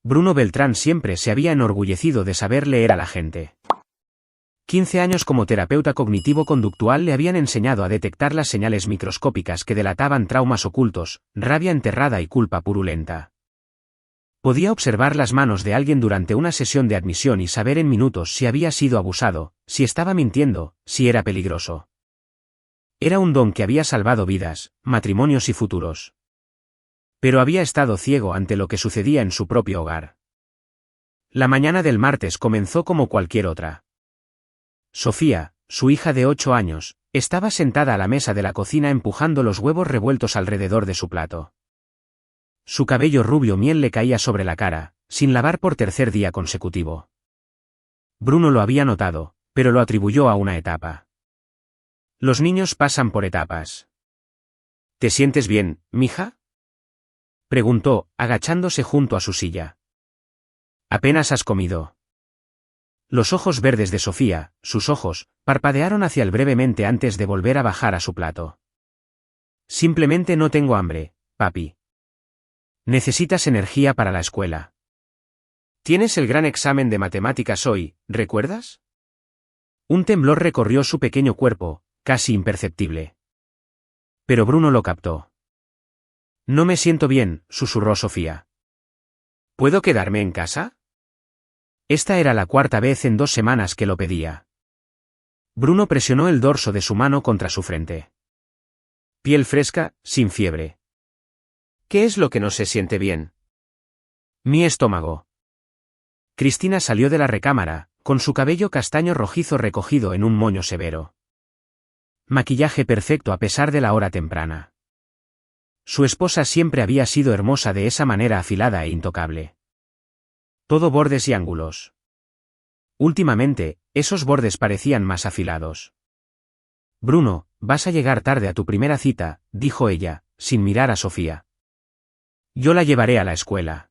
Bruno Beltrán siempre se había enorgullecido de saber leer a la gente. 15 años como terapeuta cognitivo-conductual le habían enseñado a detectar las señales microscópicas que delataban traumas ocultos, rabia enterrada y culpa purulenta. Podía observar las manos de alguien durante una sesión de admisión y saber en minutos si había sido abusado, si estaba mintiendo, si era peligroso. Era un don que había salvado vidas, matrimonios y futuros. Pero había estado ciego ante lo que sucedía en su propio hogar. La mañana del martes comenzó como cualquier otra. Sofía, su hija de 8 años, estaba sentada a la mesa de la cocina empujando los huevos revueltos alrededor de su plato. Su cabello rubio miel le caía sobre la cara, sin lavar por tercer día consecutivo. Bruno lo había notado, pero lo atribuyó a una etapa. Los niños pasan por etapas. ¿Te sientes bien, mija?, preguntó, agachándose junto a su silla. ¿Apenas has comido? Los ojos verdes de Sofía, sus ojos, parpadearon hacia él brevemente antes de volver a bajar a su plato. Simplemente no tengo hambre, papi. Necesitas energía para la escuela. Tienes el gran examen de matemáticas hoy, ¿recuerdas? Un temblor recorrió su pequeño cuerpo, casi imperceptible. Pero Bruno lo captó. No me siento bien, susurró Sofía. ¿Puedo quedarme en casa? Esta era la 4ª vez en 2 semanas que lo pedía. Bruno presionó el dorso de su mano contra su frente. Piel fresca, sin fiebre. ¿Qué es lo que no se siente bien? Mi estómago. Cristina salió de la recámara, con su cabello castaño rojizo recogido en un moño severo. Maquillaje perfecto a pesar de la hora temprana. Su esposa siempre había sido hermosa de esa manera afilada e intocable. Todo bordes y ángulos. Últimamente, esos bordes parecían más afilados. Bruno, vas a llegar tarde a tu primera cita, dijo ella, sin mirar a Sofía. Yo la llevaré a la escuela.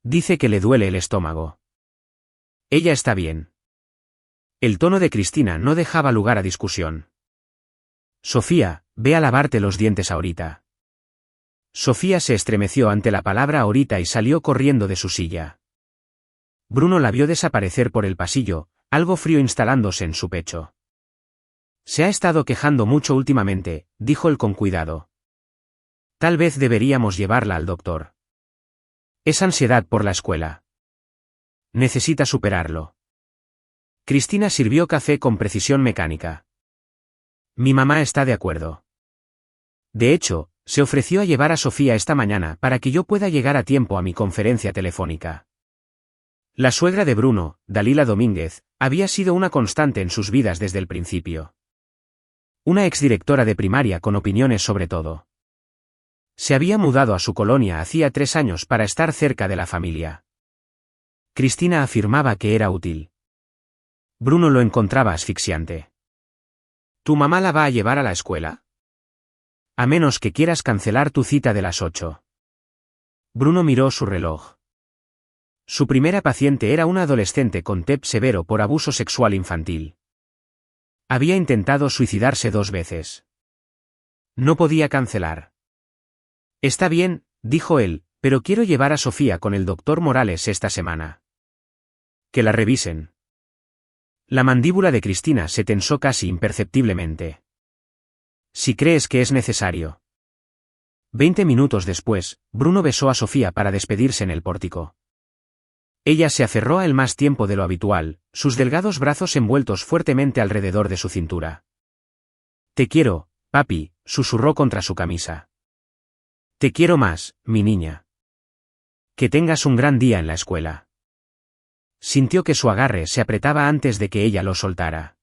Dice que le duele el estómago. Ella está bien. El tono de Cristina no dejaba lugar a discusión. Sofía, ve a lavarte los dientes ahorita. Sofía se estremeció ante la palabra ahorita y salió corriendo de su silla. Bruno la vio desaparecer por el pasillo, algo frío instalándose en su pecho. Se ha estado quejando mucho últimamente, dijo él con cuidado. Tal vez deberíamos llevarla al doctor. Es ansiedad por la escuela. Necesita superarlo. Cristina sirvió café con precisión mecánica. Mi mamá está de acuerdo. De hecho, se ofreció a llevar a Sofía esta mañana para que yo pueda llegar a tiempo a mi conferencia telefónica. La suegra de Bruno, Dalila Domínguez, había sido una constante en sus vidas desde el principio. Una exdirectora de primaria con opiniones sobre todo. Se había mudado a su colonia hacía 3 años para estar cerca de la familia. Cristina afirmaba que era útil. Bruno lo encontraba asfixiante. ¿Tu mamá la va a llevar a la escuela? A menos que quieras cancelar tu cita de las 8. Bruno miró su reloj. Su primera paciente era una adolescente con TEP severo por abuso sexual infantil. Había intentado suicidarse 2 veces. No podía cancelar. Está bien, dijo él, pero quiero llevar a Sofía con el doctor Morales esta semana. Que la revisen. La mandíbula de Cristina se tensó casi imperceptiblemente. Si crees que es necesario. 20 minutos después, Bruno besó a Sofía para despedirse en el pórtico. Ella se aferró a él más tiempo de lo habitual, sus delgados brazos envueltos fuertemente alrededor de su cintura. Te quiero, papi, susurró contra su camisa. Te quiero más, mi niña. Que tengas un gran día en la escuela. Sintió que su agarre se apretaba antes de que ella lo soltara.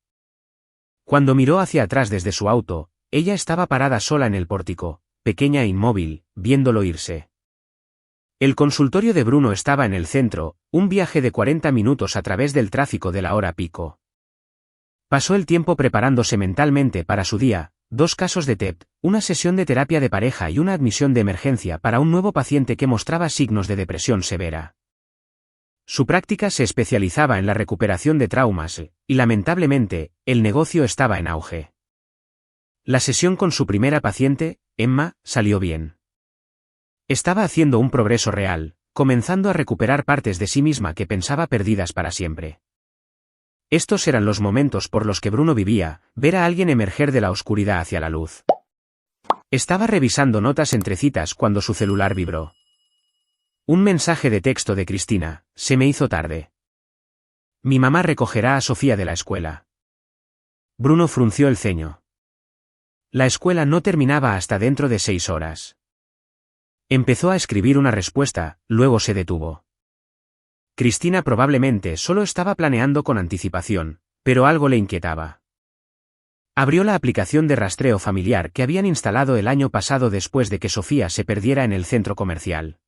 Cuando miró hacia atrás desde su auto, ella estaba parada sola en el pórtico, pequeña e inmóvil, viéndolo irse. El consultorio de Bruno estaba en el centro, un viaje de 40 minutos a través del tráfico de la hora pico. Pasó el tiempo preparándose mentalmente para su día, 2 casos de TEP, una sesión de terapia de pareja y una admisión de emergencia para un nuevo paciente que mostraba signos de depresión severa. Su práctica se especializaba en la recuperación de traumas, y lamentablemente, el negocio estaba en auge. La sesión con su primera paciente, Emma, salió bien. Estaba haciendo un progreso real, comenzando a recuperar partes de sí misma que pensaba perdidas para siempre. Estos eran los momentos por los que Bruno vivía, ver a alguien emerger de la oscuridad hacia la luz. Estaba revisando notas entre citas cuando su celular vibró. Un mensaje de texto de Cristina: se me hizo tarde. Mi mamá recogerá a Sofía de la escuela. Bruno frunció el ceño. La escuela no terminaba hasta dentro de 6 horas. Empezó a escribir una respuesta, luego se detuvo. Cristina probablemente solo estaba planeando con anticipación, pero algo le inquietaba. Abrió la aplicación de rastreo familiar que habían instalado el año pasado después de que Sofía se perdiera en el centro comercial.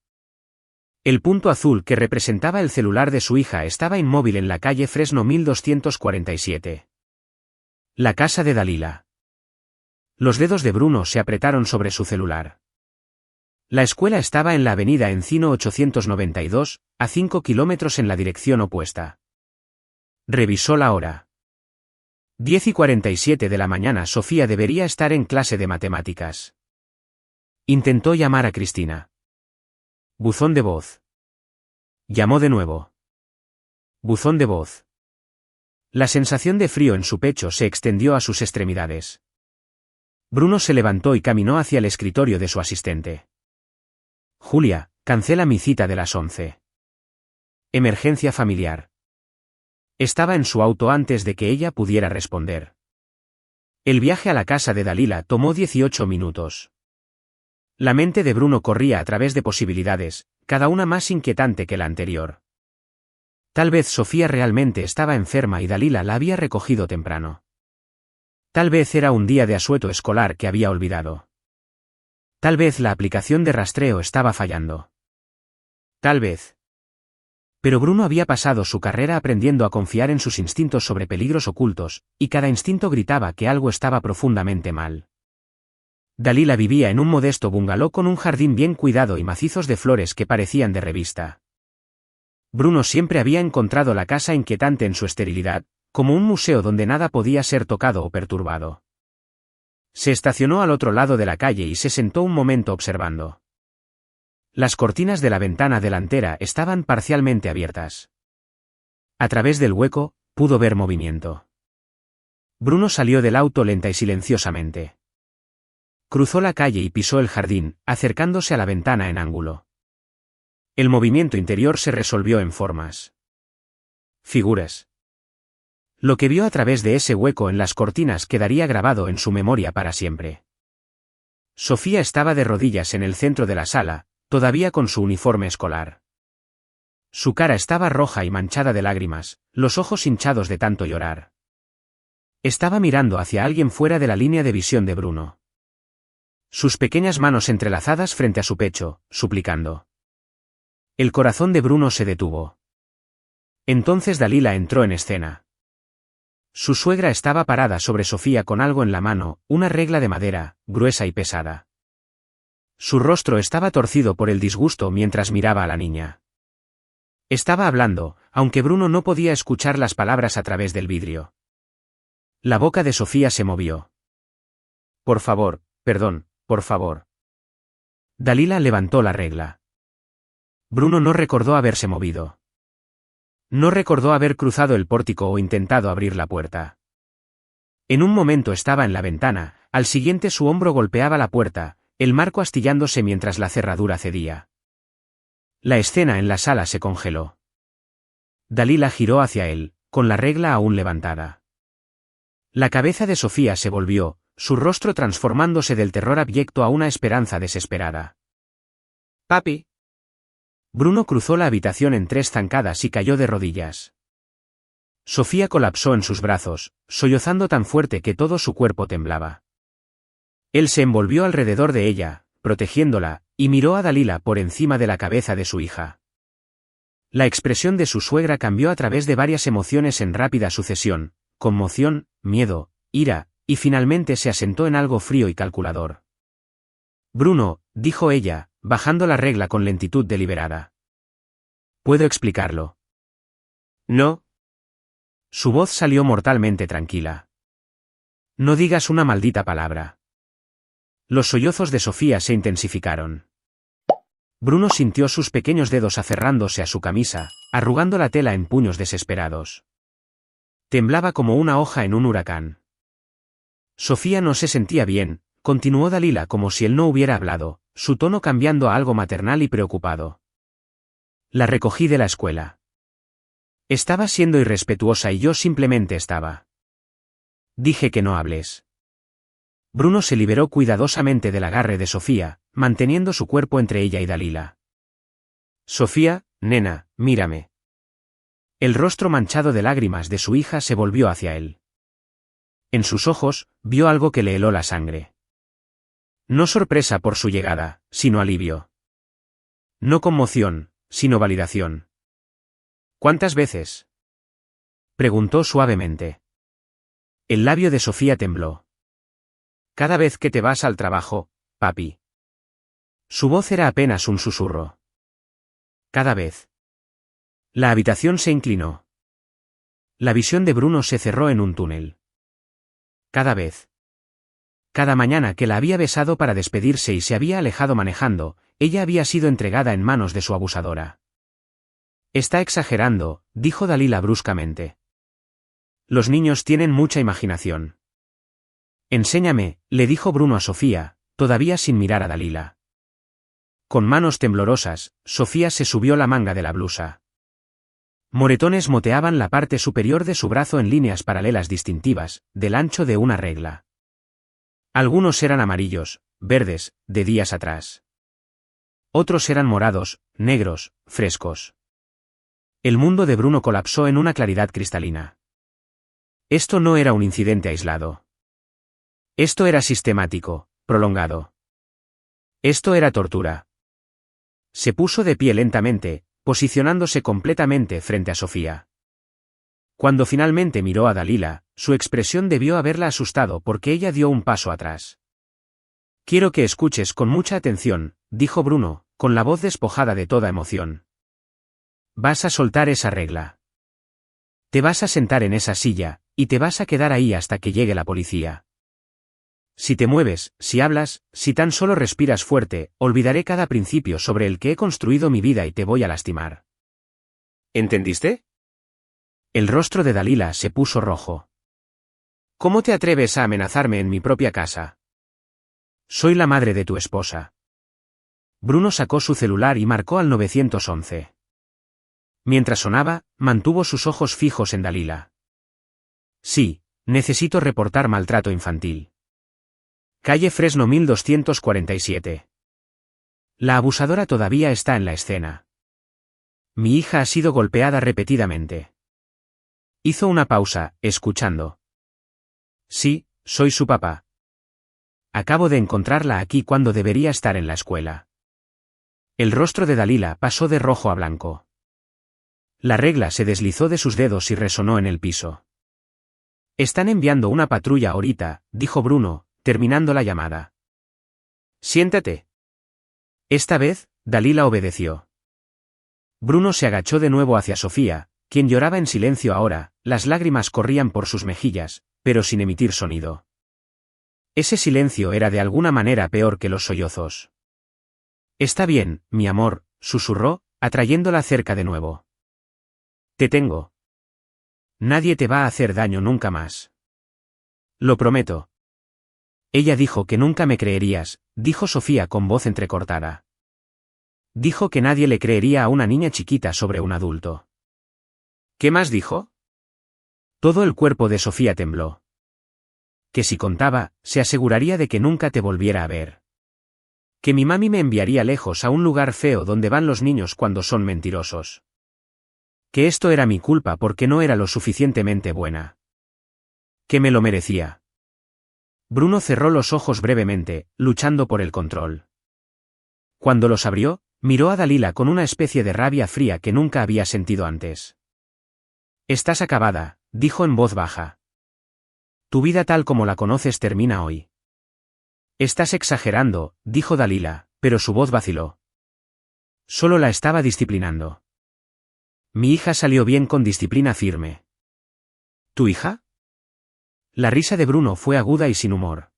El punto azul que representaba el celular de su hija estaba inmóvil en la calle Fresno 1247. La casa de Dalila. Los dedos de Bruno se apretaron sobre su celular. La escuela estaba en la avenida Encino 892, a 5 kilómetros en la dirección opuesta. Revisó la hora. 10:47 de la mañana. Sofía debería estar en clase de matemáticas. Intentó llamar a Cristina. Buzón de voz. Llamó de nuevo. Buzón de voz. La sensación de frío en su pecho se extendió a sus extremidades. Bruno se levantó y caminó hacia el escritorio de su asistente. Julia, cancela mi cita de las 11. Emergencia familiar. Estaba en su auto antes de que ella pudiera responder. El viaje a la casa de Dalila tomó 18 minutos. La mente de Bruno corría a través de posibilidades, cada una más inquietante que la anterior. Tal vez Sofía realmente estaba enferma y Dalila la había recogido temprano. Tal vez era un día de asueto escolar que había olvidado. Tal vez la aplicación de rastreo estaba fallando. Tal vez. Pero Bruno había pasado su carrera aprendiendo a confiar en sus instintos sobre peligros ocultos, y cada instinto gritaba que algo estaba profundamente mal. Dalila vivía en un modesto bungalow con un jardín bien cuidado y macizos de flores que parecían de revista. Bruno siempre había encontrado la casa inquietante en su esterilidad, como un museo donde nada podía ser tocado o perturbado. Se estacionó al otro lado de la calle y se sentó un momento observando. Las cortinas de la ventana delantera estaban parcialmente abiertas. A través del hueco, pudo ver movimiento. Bruno salió del auto lenta y silenciosamente. Cruzó la calle y pisó el jardín, acercándose a la ventana en ángulo. El movimiento interior se resolvió en formas. Figuras. Lo que vio a través de ese hueco en las cortinas quedaría grabado en su memoria para siempre. Sofía estaba de rodillas en el centro de la sala, todavía con su uniforme escolar. Su cara estaba roja y manchada de lágrimas, los ojos hinchados de tanto llorar. Estaba mirando hacia alguien fuera de la línea de visión de Bruno. Sus pequeñas manos entrelazadas frente a su pecho, suplicando. El corazón de Bruno se detuvo. Entonces Dalila entró en escena. Su suegra estaba parada sobre Sofía con algo en la mano, una regla de madera, gruesa y pesada. Su rostro estaba torcido por el disgusto mientras miraba a la niña. Estaba hablando, aunque Bruno no podía escuchar las palabras a través del vidrio. La boca de Sofía se movió. Por favor, perdón, por favor. Dalila levantó la regla. Bruno no recordó haberse movido. No recordó haber cruzado el pórtico o intentado abrir la puerta. En un momento estaba en la ventana, al siguiente su hombro golpeaba la puerta, el marco astillándose mientras la cerradura cedía. La escena en la sala se congeló. Dalila giró hacia él, con la regla aún levantada. La cabeza de Sofía se volvió, su rostro transformándose del terror abyecto a una esperanza desesperada. «Papi». Bruno cruzó la habitación en 3 zancadas y cayó de rodillas. Sofía colapsó en sus brazos, sollozando tan fuerte que todo su cuerpo temblaba. Él se envolvió alrededor de ella, protegiéndola, y miró a Dalila por encima de la cabeza de su hija. La expresión de su suegra cambió a través de varias emociones en rápida sucesión, conmoción, miedo, ira, y finalmente se asentó en algo frío y calculador. Bruno, dijo ella, bajando la regla con lentitud deliberada. ¿Puedo explicarlo? No. Su voz salió mortalmente tranquila. No digas una maldita palabra. Los sollozos de Sofía se intensificaron. Bruno sintió sus pequeños dedos aferrándose a su camisa, arrugando la tela en puños desesperados. Temblaba como una hoja en un huracán. Sofía no se sentía bien, continuó Dalila como si él no hubiera hablado, su tono cambiando a algo maternal y preocupado. La recogí de la escuela. Estaba siendo irrespetuosa y yo simplemente estaba. Dije que no hables. Bruno se liberó cuidadosamente del agarre de Sofía, manteniendo su cuerpo entre ella y Dalila. Sofía, nena, mírame. El rostro manchado de lágrimas de su hija se volvió hacia él. En sus ojos, vio algo que le heló la sangre. No sorpresa por su llegada, sino alivio. No conmoción, sino validación. ¿Cuántas veces?, preguntó suavemente. El labio de Sofía tembló. Cada vez que te vas al trabajo, papi. Su voz era apenas un susurro. Cada vez. La habitación se inclinó. La visión de Bruno se cerró en un túnel. Cada vez. Cada mañana que la había besado para despedirse y se había alejado manejando, ella había sido entregada en manos de su abusadora. Está exagerando, dijo Dalila bruscamente. Los niños tienen mucha imaginación. Enséñame, le dijo Bruno a Sofía, todavía sin mirar a Dalila. Con manos temblorosas, Sofía se subió la manga de la blusa. Moretones moteaban la parte superior de su brazo en líneas paralelas distintivas, del ancho de una regla. Algunos eran amarillos, verdes, de días atrás. Otros eran morados, negros, frescos. El mundo de Bruno colapsó en una claridad cristalina. Esto no era un incidente aislado. Esto era sistemático, prolongado. Esto era tortura. Se puso de pie lentamente, posicionándose completamente frente a Sofía. Cuando finalmente miró a Dalila, su expresión debió haberla asustado porque ella dio un paso atrás. Quiero que escuches con mucha atención, dijo Bruno, con la voz despojada de toda emoción. Vas a soltar esa regla. Te vas a sentar en esa silla, y te vas a quedar ahí hasta que llegue la policía. Si te mueves, si hablas, si tan solo respiras fuerte, olvidaré cada principio sobre el que he construido mi vida y te voy a lastimar. ¿Entendiste? El rostro de Dalila se puso rojo. ¿Cómo te atreves a amenazarme en mi propia casa? Soy la madre de tu esposa. Bruno sacó su celular y marcó al 911. Mientras sonaba, mantuvo sus ojos fijos en Dalila. Sí, necesito reportar maltrato infantil. Calle Fresno 1247. La abusadora todavía está en la escena. Mi hija ha sido golpeada repetidamente. Hizo una pausa, escuchando. Sí, soy su papá. Acabo de encontrarla aquí cuando debería estar en la escuela. El rostro de Dalila pasó de rojo a blanco. La regla se deslizó de sus dedos y resonó en el piso. Están enviando una patrulla ahorita, dijo Bruno, terminando la llamada. Siéntate. Esta vez, Dalila obedeció. Bruno se agachó de nuevo hacia Sofía, quien lloraba en silencio ahora, las lágrimas corrían por sus mejillas, pero sin emitir sonido. Ese silencio era de alguna manera peor que los sollozos. Está bien, mi amor, susurró, atrayéndola cerca de nuevo. Te tengo. Nadie te va a hacer daño nunca más. Lo prometo. Ella dijo que nunca me creerías, dijo Sofía con voz entrecortada. Dijo que nadie le creería a una niña chiquita sobre un adulto. ¿Qué más dijo? Todo el cuerpo de Sofía tembló. Que si contaba, se aseguraría de que nunca te volviera a ver. Que mi mami me enviaría lejos a un lugar feo donde van los niños cuando son mentirosos. Que esto era mi culpa porque no era lo suficientemente buena. Que me lo merecía. Bruno cerró los ojos brevemente, luchando por el control. Cuando los abrió, miró a Dalila con una especie de rabia fría que nunca había sentido antes. Estás acabada, dijo en voz baja. Tu vida tal como la conoces termina hoy. Estás exagerando, dijo Dalila, pero su voz vaciló. Solo la estaba disciplinando. Mi hija salió bien con disciplina firme. ¿Tu hija? La risa de Bruno fue aguda y sin humor.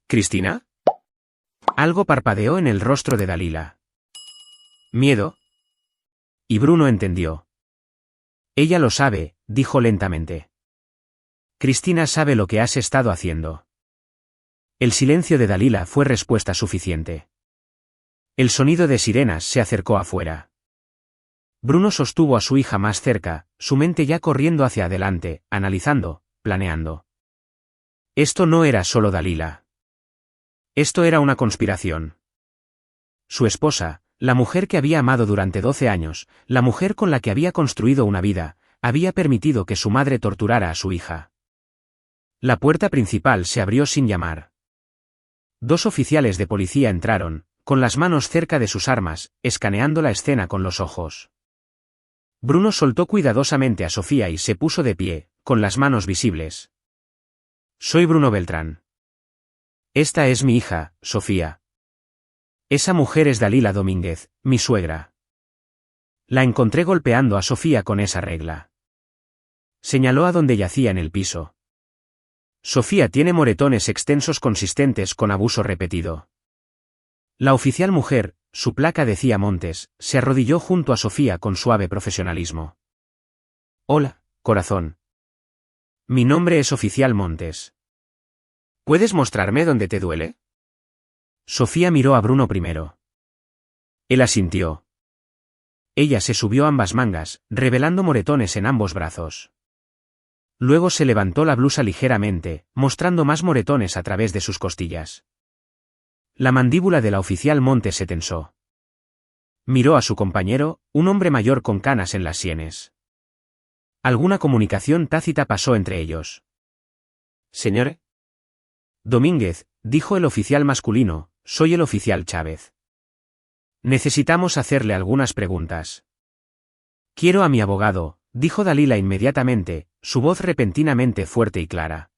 ¿Cristina? Algo parpadeó en el rostro de Dalila. ¿Miedo? Y Bruno entendió. Ella lo sabe, dijo lentamente. Cristina sabe lo que has estado haciendo. El silencio de Dalila fue respuesta suficiente. El sonido de sirenas se acercó afuera. Bruno sostuvo a su hija más cerca, su mente ya corriendo hacia adelante, analizando, planeando. Esto no era solo Dalila. Esto era una conspiración. Su esposa, la mujer que había amado durante 12 años, la mujer con la que había construido una vida, había permitido que su madre torturara a su hija. La puerta principal se abrió sin llamar. 2 oficiales de policía entraron, con las manos cerca de sus armas, escaneando la escena con los ojos. Bruno soltó cuidadosamente a Sofía y se puso de pie, con las manos visibles. Soy Bruno Beltrán. Esta es mi hija, Sofía. Esa mujer es Dalila Domínguez, mi suegra. La encontré golpeando a Sofía con esa regla. Señaló a donde yacía en el piso. Sofía tiene moretones extensos consistentes con abuso repetido. La oficial mujer, su placa decía Montes, se arrodilló junto a Sofía con suave profesionalismo. Hola, corazón. Mi nombre es oficial Montes. ¿Puedes mostrarme dónde te duele? Sofía miró a Bruno primero. Él asintió. Ella se subió ambas mangas, revelando moretones en ambos brazos. Luego se levantó la blusa ligeramente, mostrando más moretones a través de sus costillas. La mandíbula de la oficial Montes se tensó. Miró a su compañero, un hombre mayor con canas en las sienes. Alguna comunicación tácita pasó entre ellos. Señor Domínguez, dijo el oficial masculino, soy el oficial Chávez. Necesitamos hacerle algunas preguntas. Quiero a mi abogado, dijo Dalila inmediatamente, su voz repentinamente fuerte y clara.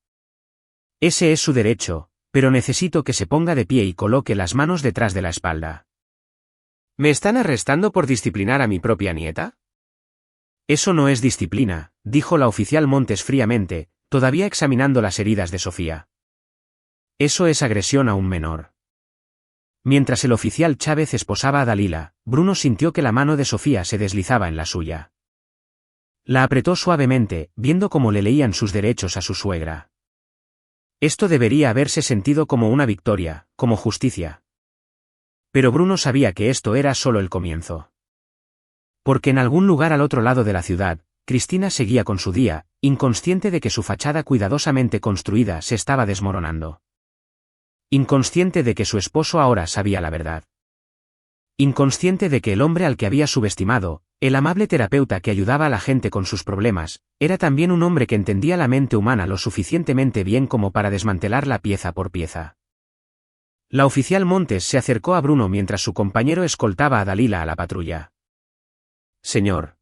Ese es su derecho, pero necesito que se ponga de pie y coloque las manos detrás de la espalda. ¿Me están arrestando por disciplinar a mi propia nieta? Eso no es disciplina, dijo la oficial Montes fríamente, todavía examinando las heridas de Sofía. Eso es agresión a un menor. Mientras el oficial Chávez esposaba a Dalila, Bruno sintió que la mano de Sofía se deslizaba en la suya. La apretó suavemente, viendo cómo le leían sus derechos a su suegra. Esto debería haberse sentido como una victoria, como justicia. Pero Bruno sabía que esto era solo el comienzo. Porque en algún lugar al otro lado de la ciudad, Cristina seguía con su día, inconsciente de que su fachada cuidadosamente construida se estaba desmoronando. Inconsciente de que su esposo ahora sabía la verdad. Inconsciente de que el hombre al que había subestimado, el amable terapeuta que ayudaba a la gente con sus problemas, era también un hombre que entendía la mente humana lo suficientemente bien como para desmantelarla pieza por pieza. La oficial Montes se acercó a Bruno mientras su compañero escoltaba a Dalila a la patrulla. Señor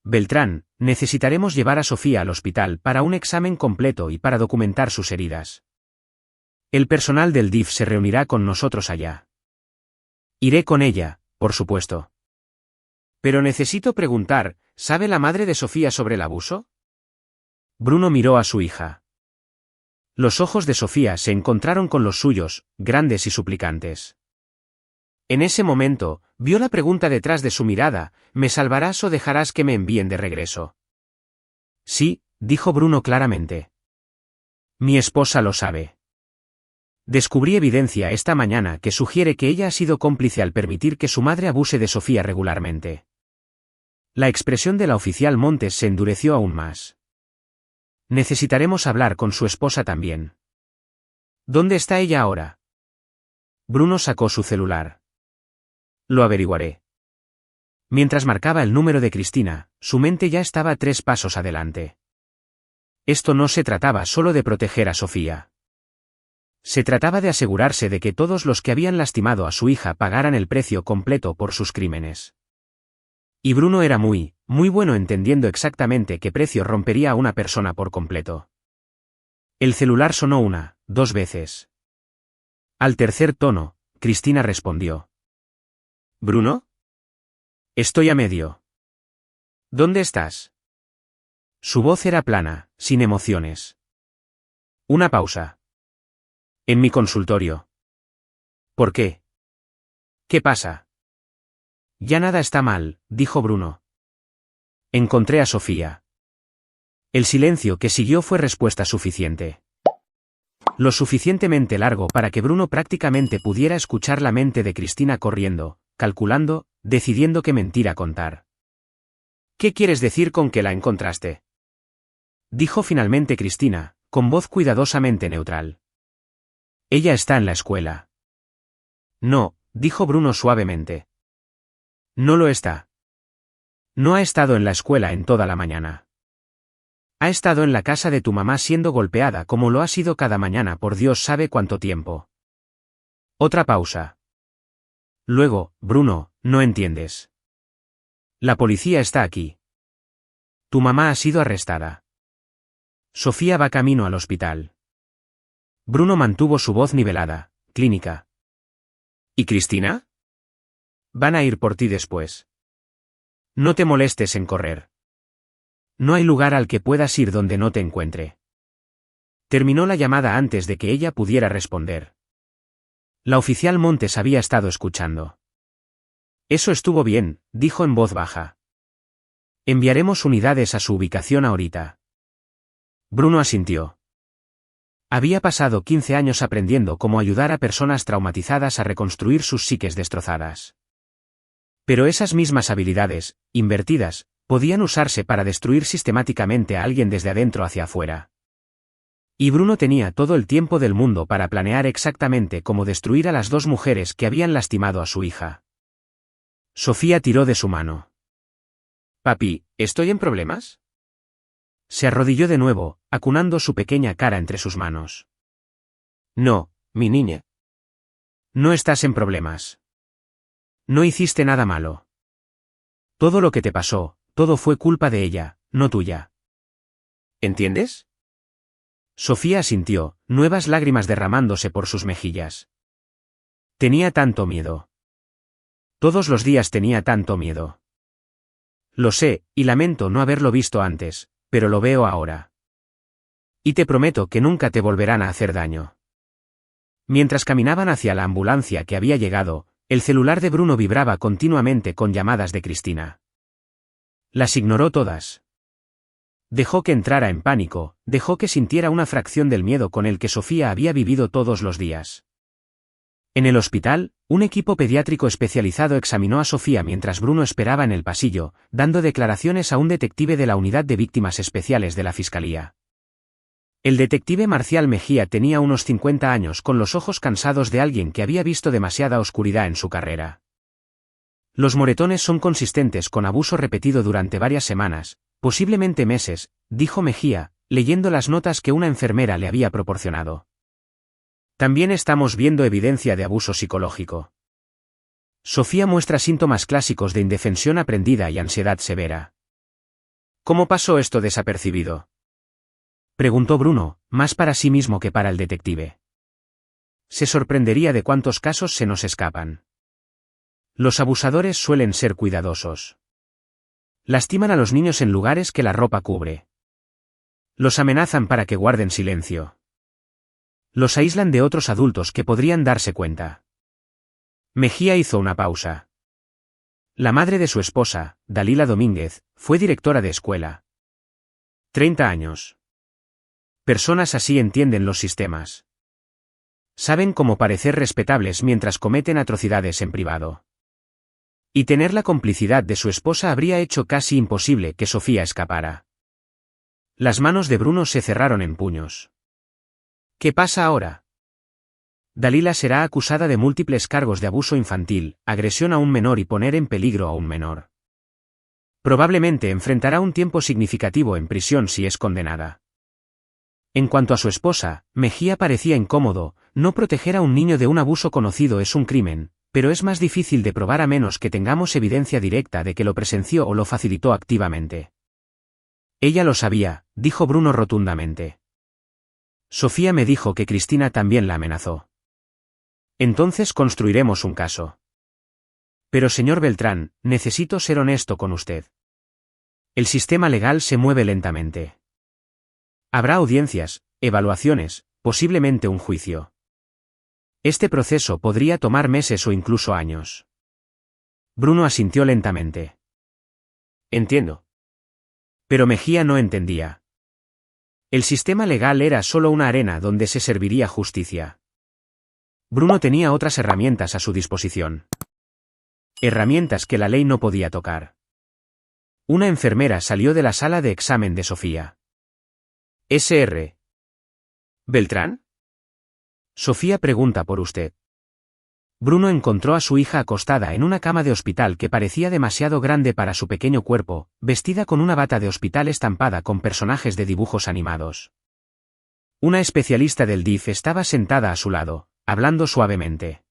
Beltrán, necesitaremos llevar a Sofía al hospital para un examen completo y para documentar sus heridas. El personal del DIF se reunirá con nosotros allá. Iré con ella, por supuesto. Pero necesito preguntar, ¿sabe la madre de Sofía sobre el abuso? Bruno miró a su hija. Los ojos de Sofía se encontraron con los suyos, grandes y suplicantes. En ese momento, vio la pregunta detrás de su mirada, ¿me salvarás o dejarás que me envíen de regreso? Sí, dijo Bruno claramente. Mi esposa lo sabe. Descubrí evidencia esta mañana que sugiere que ella ha sido cómplice al permitir que su madre abuse de Sofía regularmente. La expresión de la oficial Montes se endureció aún más. Necesitaremos hablar con su esposa también. ¿Dónde está ella ahora? Bruno sacó su celular. Lo averiguaré. Mientras marcaba el número de Cristina, su mente ya estaba 3 pasos adelante. Esto no se trataba solo de proteger a Sofía. Se trataba de asegurarse de que todos los que habían lastimado a su hija pagaran el precio completo por sus crímenes. Y Bruno era muy bueno entendiendo exactamente qué precio rompería a una persona por completo. El celular sonó 1, 2 veces. Al tercer tono, Cristina respondió. ¿Bruno? Estoy a medio. ¿Dónde estás? Su voz era plana, sin emociones. Una pausa. En mi consultorio. ¿Por qué? ¿Qué pasa? Ya nada está mal, dijo Bruno. Encontré a Sofía. El silencio que siguió fue respuesta suficiente. Lo suficientemente largo para que Bruno prácticamente pudiera escuchar la mente de Cristina corriendo, calculando, decidiendo qué mentira contar. ¿Qué quieres decir con que la encontraste? Dijo finalmente Cristina, con voz cuidadosamente neutral. Ella está en la escuela. No, dijo Bruno suavemente. No lo está. No ha estado en la escuela en toda la mañana. Ha estado en la casa de tu mamá siendo golpeada como lo ha sido cada mañana por Dios sabe cuánto tiempo. Otra pausa. Luego, Bruno, no entiendes. La policía está aquí. Tu mamá ha sido arrestada. Sofía va camino al hospital. Bruno mantuvo su voz nivelada. Clínica. ¿Y Cristina? Van a ir por ti después. No te molestes en correr. No hay lugar al que puedas ir donde no te encuentre. Terminó la llamada antes de que ella pudiera responder. La oficial Montes había estado escuchando. Eso estuvo bien, dijo en voz baja. Enviaremos unidades a su ubicación ahorita. Bruno asintió. Había pasado 15 años aprendiendo cómo ayudar a personas traumatizadas a reconstruir sus psiques destrozadas. Pero esas mismas habilidades, invertidas, podían usarse para destruir sistemáticamente a alguien desde adentro hacia afuera. Y Bruno tenía todo el tiempo del mundo para planear exactamente cómo destruir a las dos mujeres que habían lastimado a su hija. Sofía tiró de su mano. Papi, ¿estoy en problemas? Se arrodilló de nuevo, acunando su pequeña cara entre sus manos. No, mi niña. No estás en problemas. No hiciste nada malo. Todo lo que te pasó, todo fue culpa de ella, no tuya. ¿Entiendes? Sofía asintió, nuevas lágrimas derramándose por sus mejillas. Tenía tanto miedo. Todos los días tenía tanto miedo. Lo sé, y lamento no haberlo visto antes, pero lo veo ahora. Y te prometo que nunca te volverán a hacer daño. Mientras caminaban hacia la ambulancia que había llegado, el celular de Bruno vibraba continuamente con llamadas de Cristina. Las ignoró todas. Dejó que entrara en pánico, dejó que sintiera una fracción del miedo con el que Sofía había vivido todos los días. En el hospital, un equipo pediátrico especializado examinó a Sofía mientras Bruno esperaba en el pasillo, dando declaraciones a un detective de la Unidad de Víctimas Especiales de la Fiscalía. El detective Marcial Mejía tenía unos 50 años con los ojos cansados de alguien que había visto demasiada oscuridad en su carrera. Los moretones son consistentes con abuso repetido durante varias semanas, posiblemente meses, dijo Mejía, leyendo las notas que una enfermera le había proporcionado. También estamos viendo evidencia de abuso psicológico. Sofía muestra síntomas clásicos de indefensión aprendida y ansiedad severa. ¿Cómo pasó esto desapercibido? Preguntó Bruno, más para sí mismo que para el detective. Se sorprendería de cuántos casos se nos escapan. Los abusadores suelen ser cuidadosos. Lastiman a los niños en lugares que la ropa cubre. Los amenazan para que guarden silencio. Los aíslan de otros adultos que podrían darse cuenta. Mejía hizo una pausa. La madre de su esposa, Dalila Domínguez, fue directora de escuela. 30 años. Personas así entienden los sistemas. Saben cómo parecer respetables mientras cometen atrocidades en privado. Y tener la complicidad de su esposa habría hecho casi imposible que Sofía escapara. Las manos de Bruno se cerraron en puños. ¿Qué pasa ahora? Dalila será acusada de múltiples cargos de abuso infantil, agresión a un menor y poner en peligro a un menor. Probablemente enfrentará un tiempo significativo en prisión si es condenada. En cuanto a su esposa, Mejía parecía incómodo, no proteger a un niño de un abuso conocido es un crimen, pero es más difícil de probar a menos que tengamos evidencia directa de que lo presenció o lo facilitó activamente. Ella lo sabía, dijo Bruno rotundamente. Sofía me dijo que Cristina también la amenazó. Entonces construiremos un caso. Pero señor Beltrán, necesito ser honesto con usted. El sistema legal se mueve lentamente. Habrá audiencias, evaluaciones, posiblemente un juicio. Este proceso podría tomar meses o incluso años. Bruno asintió lentamente. Entiendo. Pero Mejía no entendía. El sistema legal era solo una arena donde se serviría justicia. Bruno tenía otras herramientas a su disposición. Herramientas que la ley no podía tocar. Una enfermera salió de la sala de examen de Sofía. Sr. ¿Beltrán? Sofía pregunta por usted. Bruno encontró a su hija acostada en una cama de hospital que parecía demasiado grande para su pequeño cuerpo, vestida con una bata de hospital estampada con personajes de dibujos animados. Una especialista del DIF estaba sentada a su lado, hablando suavemente.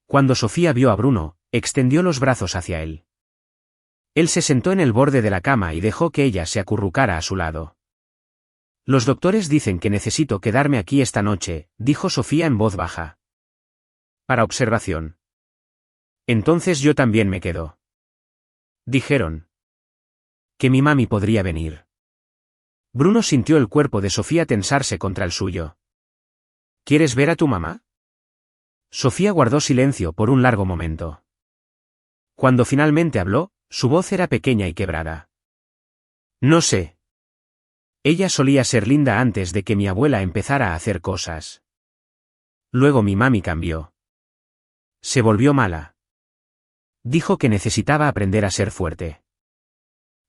Cuando Sofía vio a Bruno, extendió los brazos hacia él. Él se sentó en el borde de la cama y dejó que ella se acurrucara a su lado. Los doctores dicen que necesito quedarme aquí esta noche, dijo Sofía en voz baja. Para observación. Entonces yo también me quedo. Dijeron. Que mi mami podría venir. Bruno sintió el cuerpo de Sofía tensarse contra el suyo. ¿Quieres ver a tu mamá? Sofía guardó silencio por un largo momento. Cuando finalmente habló, su voz era pequeña y quebrada. No sé. Ella solía ser linda antes de que mi abuela empezara a hacer cosas. Luego mi mami cambió. Se volvió mala. Dijo que necesitaba aprender a ser fuerte.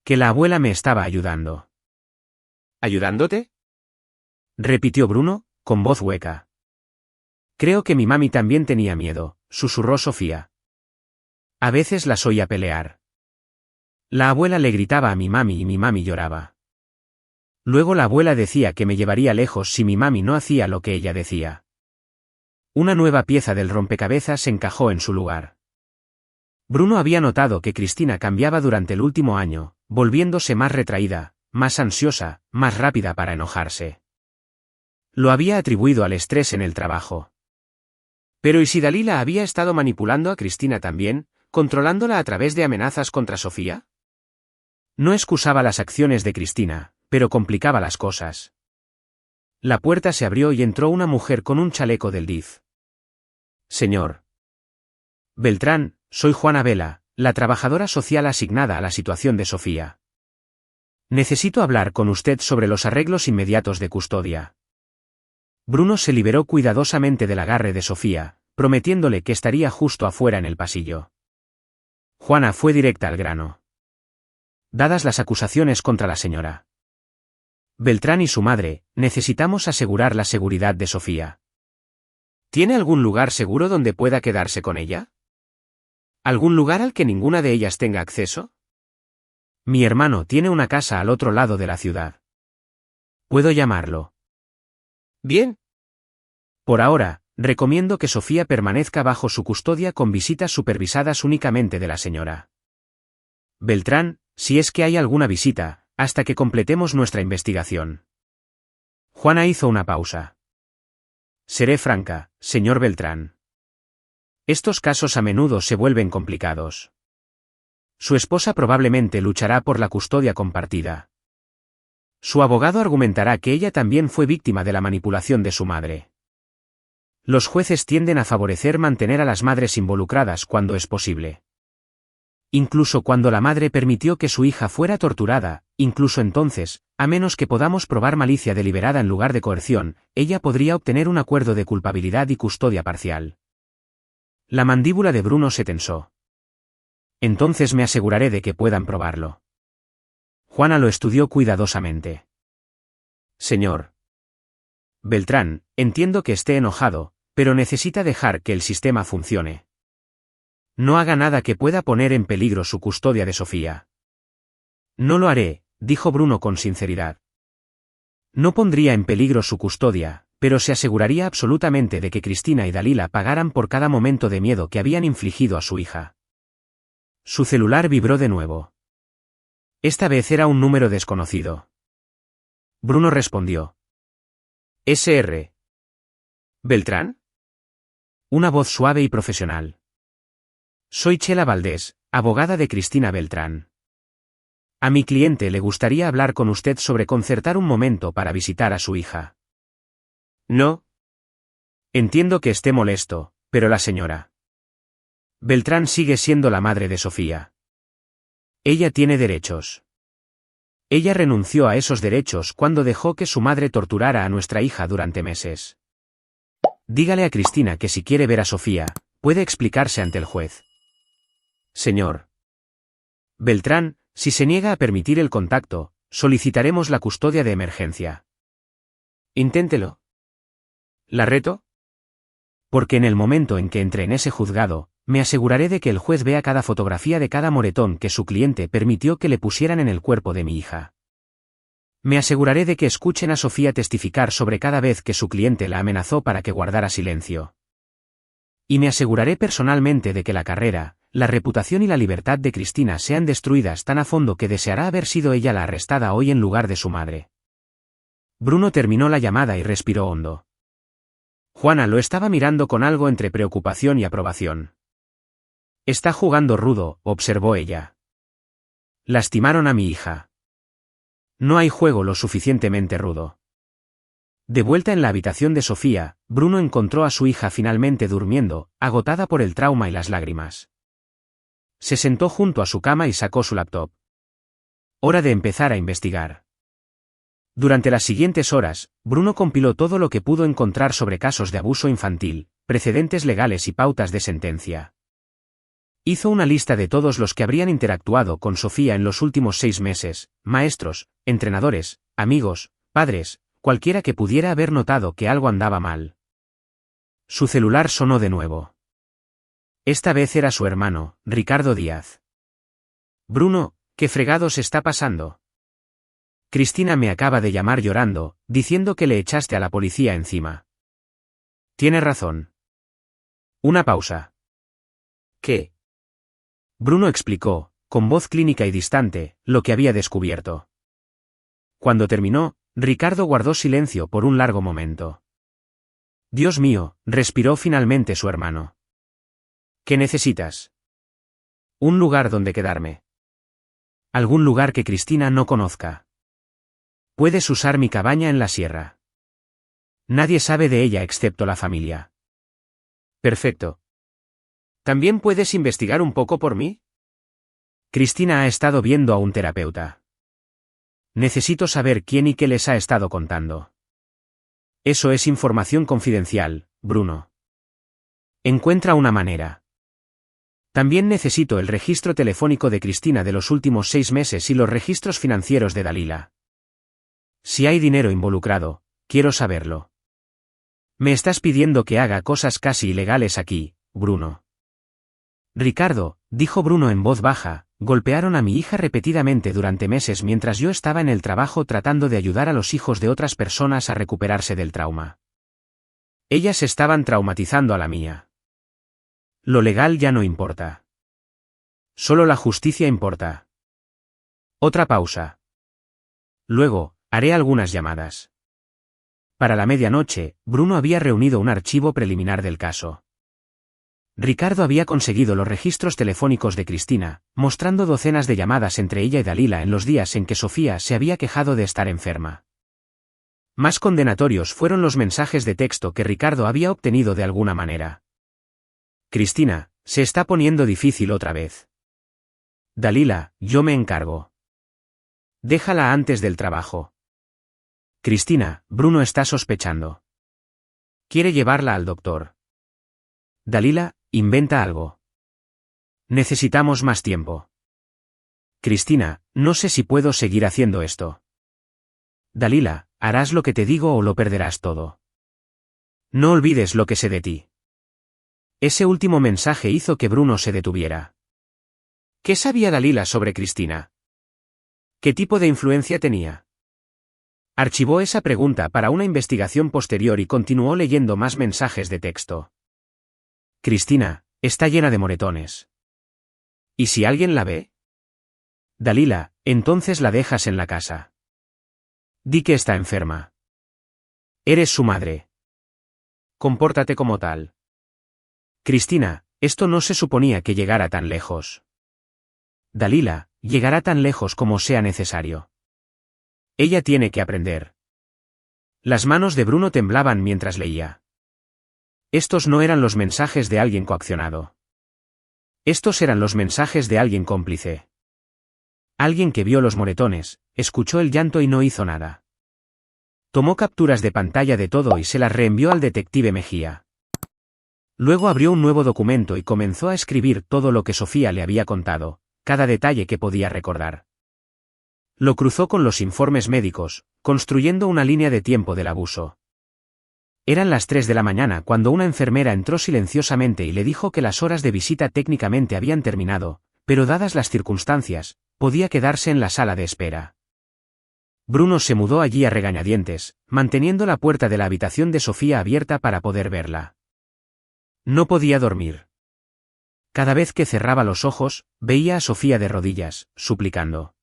Que la abuela me estaba ayudando. ¿Ayudándote? Repitió Bruno, con voz hueca. Creo que mi mami también tenía miedo, susurró Sofía. A veces las oía pelear. La abuela le gritaba a mi mami y mi mami lloraba. Luego la abuela decía que me llevaría lejos si mi mami no hacía lo que ella decía. Una nueva pieza del rompecabezas encajó en su lugar. Bruno había notado que Cristina cambiaba durante el último año, volviéndose más retraída, más ansiosa, más rápida para enojarse. Lo había atribuido al estrés en el trabajo. Pero ¿y si Dalila había estado manipulando a Cristina también, controlándola a través de amenazas contra Sofía? No excusaba las acciones de Cristina, pero complicaba las cosas. La puerta se abrió y entró una mujer con un chaleco del DIF. Señor Beltrán, soy Juana Vela, la trabajadora social asignada a la situación de Sofía. Necesito hablar con usted sobre los arreglos inmediatos de custodia. Bruno se liberó cuidadosamente del agarre de Sofía, prometiéndole que estaría justo afuera en el pasillo. Juana fue directa al grano. Dadas las acusaciones contra la señora Beltrán y su madre, necesitamos asegurar la seguridad de Sofía. ¿Tiene algún lugar seguro donde pueda quedarse con ella? ¿Algún lugar al que ninguna de ellas tenga acceso? Mi hermano tiene una casa al otro lado de la ciudad. ¿Puedo llamarlo? Bien. Por ahora, recomiendo que Sofía permanezca bajo su custodia con visitas supervisadas únicamente de la señora Beltrán, si es que hay alguna visita, hasta que completemos nuestra investigación. Juana hizo una pausa. Seré franca, señor Beltrán. Estos casos a menudo se vuelven complicados. Su esposa probablemente luchará por la custodia compartida. Su abogado argumentará que ella también fue víctima de la manipulación de su madre. Los jueces tienden a favorecer mantener a las madres involucradas cuando es posible. Incluso cuando la madre permitió que su hija fuera torturada, incluso entonces, a menos que podamos probar malicia deliberada en lugar de coerción, ella podría obtener un acuerdo de culpabilidad y custodia parcial. La mandíbula de Bruno se tensó. Entonces me aseguraré de que puedan probarlo. Juana lo estudió cuidadosamente. Señor Beltrán, entiendo que esté enojado, pero necesita dejar que el sistema funcione. No haga nada que pueda poner en peligro su custodia de Sofía. No lo haré, dijo Bruno con sinceridad. No pondría en peligro su custodia, pero se aseguraría absolutamente de que Cristina y Dalila pagaran por cada momento de miedo que habían infligido a su hija. Su celular vibró de nuevo. Esta vez era un número desconocido. Bruno respondió. ¿Sr. Beltrán? Una voz suave y profesional. Soy Chela Valdés, abogada de Cristina Beltrán. A mi cliente le gustaría hablar con usted sobre concertar un momento para visitar a su hija. No. Entiendo que esté molesto, pero la señora Beltrán sigue siendo la madre de Sofía. Ella tiene derechos. Ella renunció a esos derechos cuando dejó que su madre torturara a nuestra hija durante meses. Dígale a Cristina que si quiere ver a Sofía, puede explicarse ante el juez. Señor Beltrán, si se niega a permitir el contacto, solicitaremos la custodia de emergencia. Inténtelo. ¿La reto? Porque en el momento en que entre en ese juzgado, me aseguraré de que el juez vea cada fotografía de cada moretón que su cliente permitió que le pusieran en el cuerpo de mi hija. Me aseguraré de que escuchen a Sofía testificar sobre cada vez que su cliente la amenazó para que guardara silencio. Y me aseguraré personalmente de que la carrera, la reputación y la libertad de Cristina sean destruidas tan a fondo que deseará haber sido ella la arrestada hoy en lugar de su madre. Bruno terminó la llamada y respiró hondo. Juana lo estaba mirando con algo entre preocupación y aprobación. Está jugando rudo, observó ella. Lastimaron a mi hija. No hay juego lo suficientemente rudo. De vuelta en la habitación de Sofía, Bruno encontró a su hija finalmente durmiendo, agotada por el trauma y las lágrimas. Se sentó junto a su cama y sacó su laptop. Hora de empezar a investigar. Durante las siguientes horas, Bruno compiló todo lo que pudo encontrar sobre casos de abuso infantil, precedentes legales y pautas de sentencia. Hizo una lista de todos los que habrían interactuado con Sofía en los últimos 6 meses, maestros, entrenadores, amigos, padres, cualquiera que pudiera haber notado que algo andaba mal. Su celular sonó de nuevo. Esta vez era su hermano, Ricardo Díaz. Bruno, ¿qué fregados está pasando? Cristina me acaba de llamar llorando, diciendo que le echaste a la policía encima. Tiene razón. Una pausa. ¿Qué? Bruno explicó, con voz clínica y distante, lo que había descubierto. Cuando terminó, Ricardo guardó silencio por un largo momento. Dios mío, respiró finalmente su hermano. ¿Qué necesitas? Un lugar donde quedarme. Algún lugar que Cristina no conozca. Puedes usar mi cabaña en la sierra. Nadie sabe de ella excepto la familia. Perfecto. ¿También puedes investigar un poco por mí? Cristina ha estado viendo a un terapeuta. Necesito saber quién y qué les ha estado contando. Eso es información confidencial, Bruno. Encuentra una manera. También necesito el registro telefónico de Cristina de los últimos 6 meses y los registros financieros de Dalila. Si hay dinero involucrado, quiero saberlo. Me estás pidiendo que haga cosas casi ilegales aquí, Bruno. Ricardo, dijo Bruno en voz baja, golpearon a mi hija repetidamente durante meses mientras yo estaba en el trabajo tratando de ayudar a los hijos de otras personas a recuperarse del trauma. Ellas estaban traumatizando a la mía. Lo legal ya no importa. Solo la justicia importa. Otra pausa. Luego, haré algunas llamadas. Para la medianoche, Bruno había reunido un archivo preliminar del caso. Ricardo había conseguido los registros telefónicos de Cristina, mostrando docenas de llamadas entre ella y Dalila en los días en que Sofía se había quejado de estar enferma. Más condenatorios fueron los mensajes de texto que Ricardo había obtenido de alguna manera. Cristina, se está poniendo difícil otra vez. Dalila, yo me encargo. Déjala antes del trabajo. Cristina, Bruno está sospechando. Quiere llevarla al doctor. Dalila, inventa algo. Necesitamos más tiempo. Cristina, no sé si puedo seguir haciendo esto. Dalila, harás lo que te digo o lo perderás todo. No olvides lo que sé de ti. Ese último mensaje hizo que Bruno se detuviera. ¿Qué sabía Dalila sobre Cristina? ¿Qué tipo de influencia tenía? Archivó esa pregunta para una investigación posterior y continuó leyendo más mensajes de texto. Cristina, está llena de moretones. ¿Y si alguien la ve? Dalila, entonces la dejas en la casa. Di que está enferma. Eres su madre. Compórtate como tal. Cristina, esto no se suponía que llegara tan lejos. Dalila, llegará tan lejos como sea necesario. Ella tiene que aprender. Las manos de Bruno temblaban mientras leía. Estos no eran los mensajes de alguien coaccionado. Estos eran los mensajes de alguien cómplice. Alguien que vio los moretones, escuchó el llanto y no hizo nada. Tomó capturas de pantalla de todo y se las reenvió al detective Mejía. Luego abrió un nuevo documento y comenzó a escribir todo lo que Sofía le había contado, cada detalle que podía recordar. Lo cruzó con los informes médicos, construyendo una línea de tiempo del abuso. Eran las 3 de la mañana cuando una enfermera entró silenciosamente y le dijo que las horas de visita técnicamente habían terminado, pero dadas las circunstancias, podía quedarse en la sala de espera. Bruno se mudó allí a regañadientes, manteniendo la puerta de la habitación de Sofía abierta para poder verla. No podía dormir. Cada vez que cerraba los ojos, veía a Sofía de rodillas, suplicando.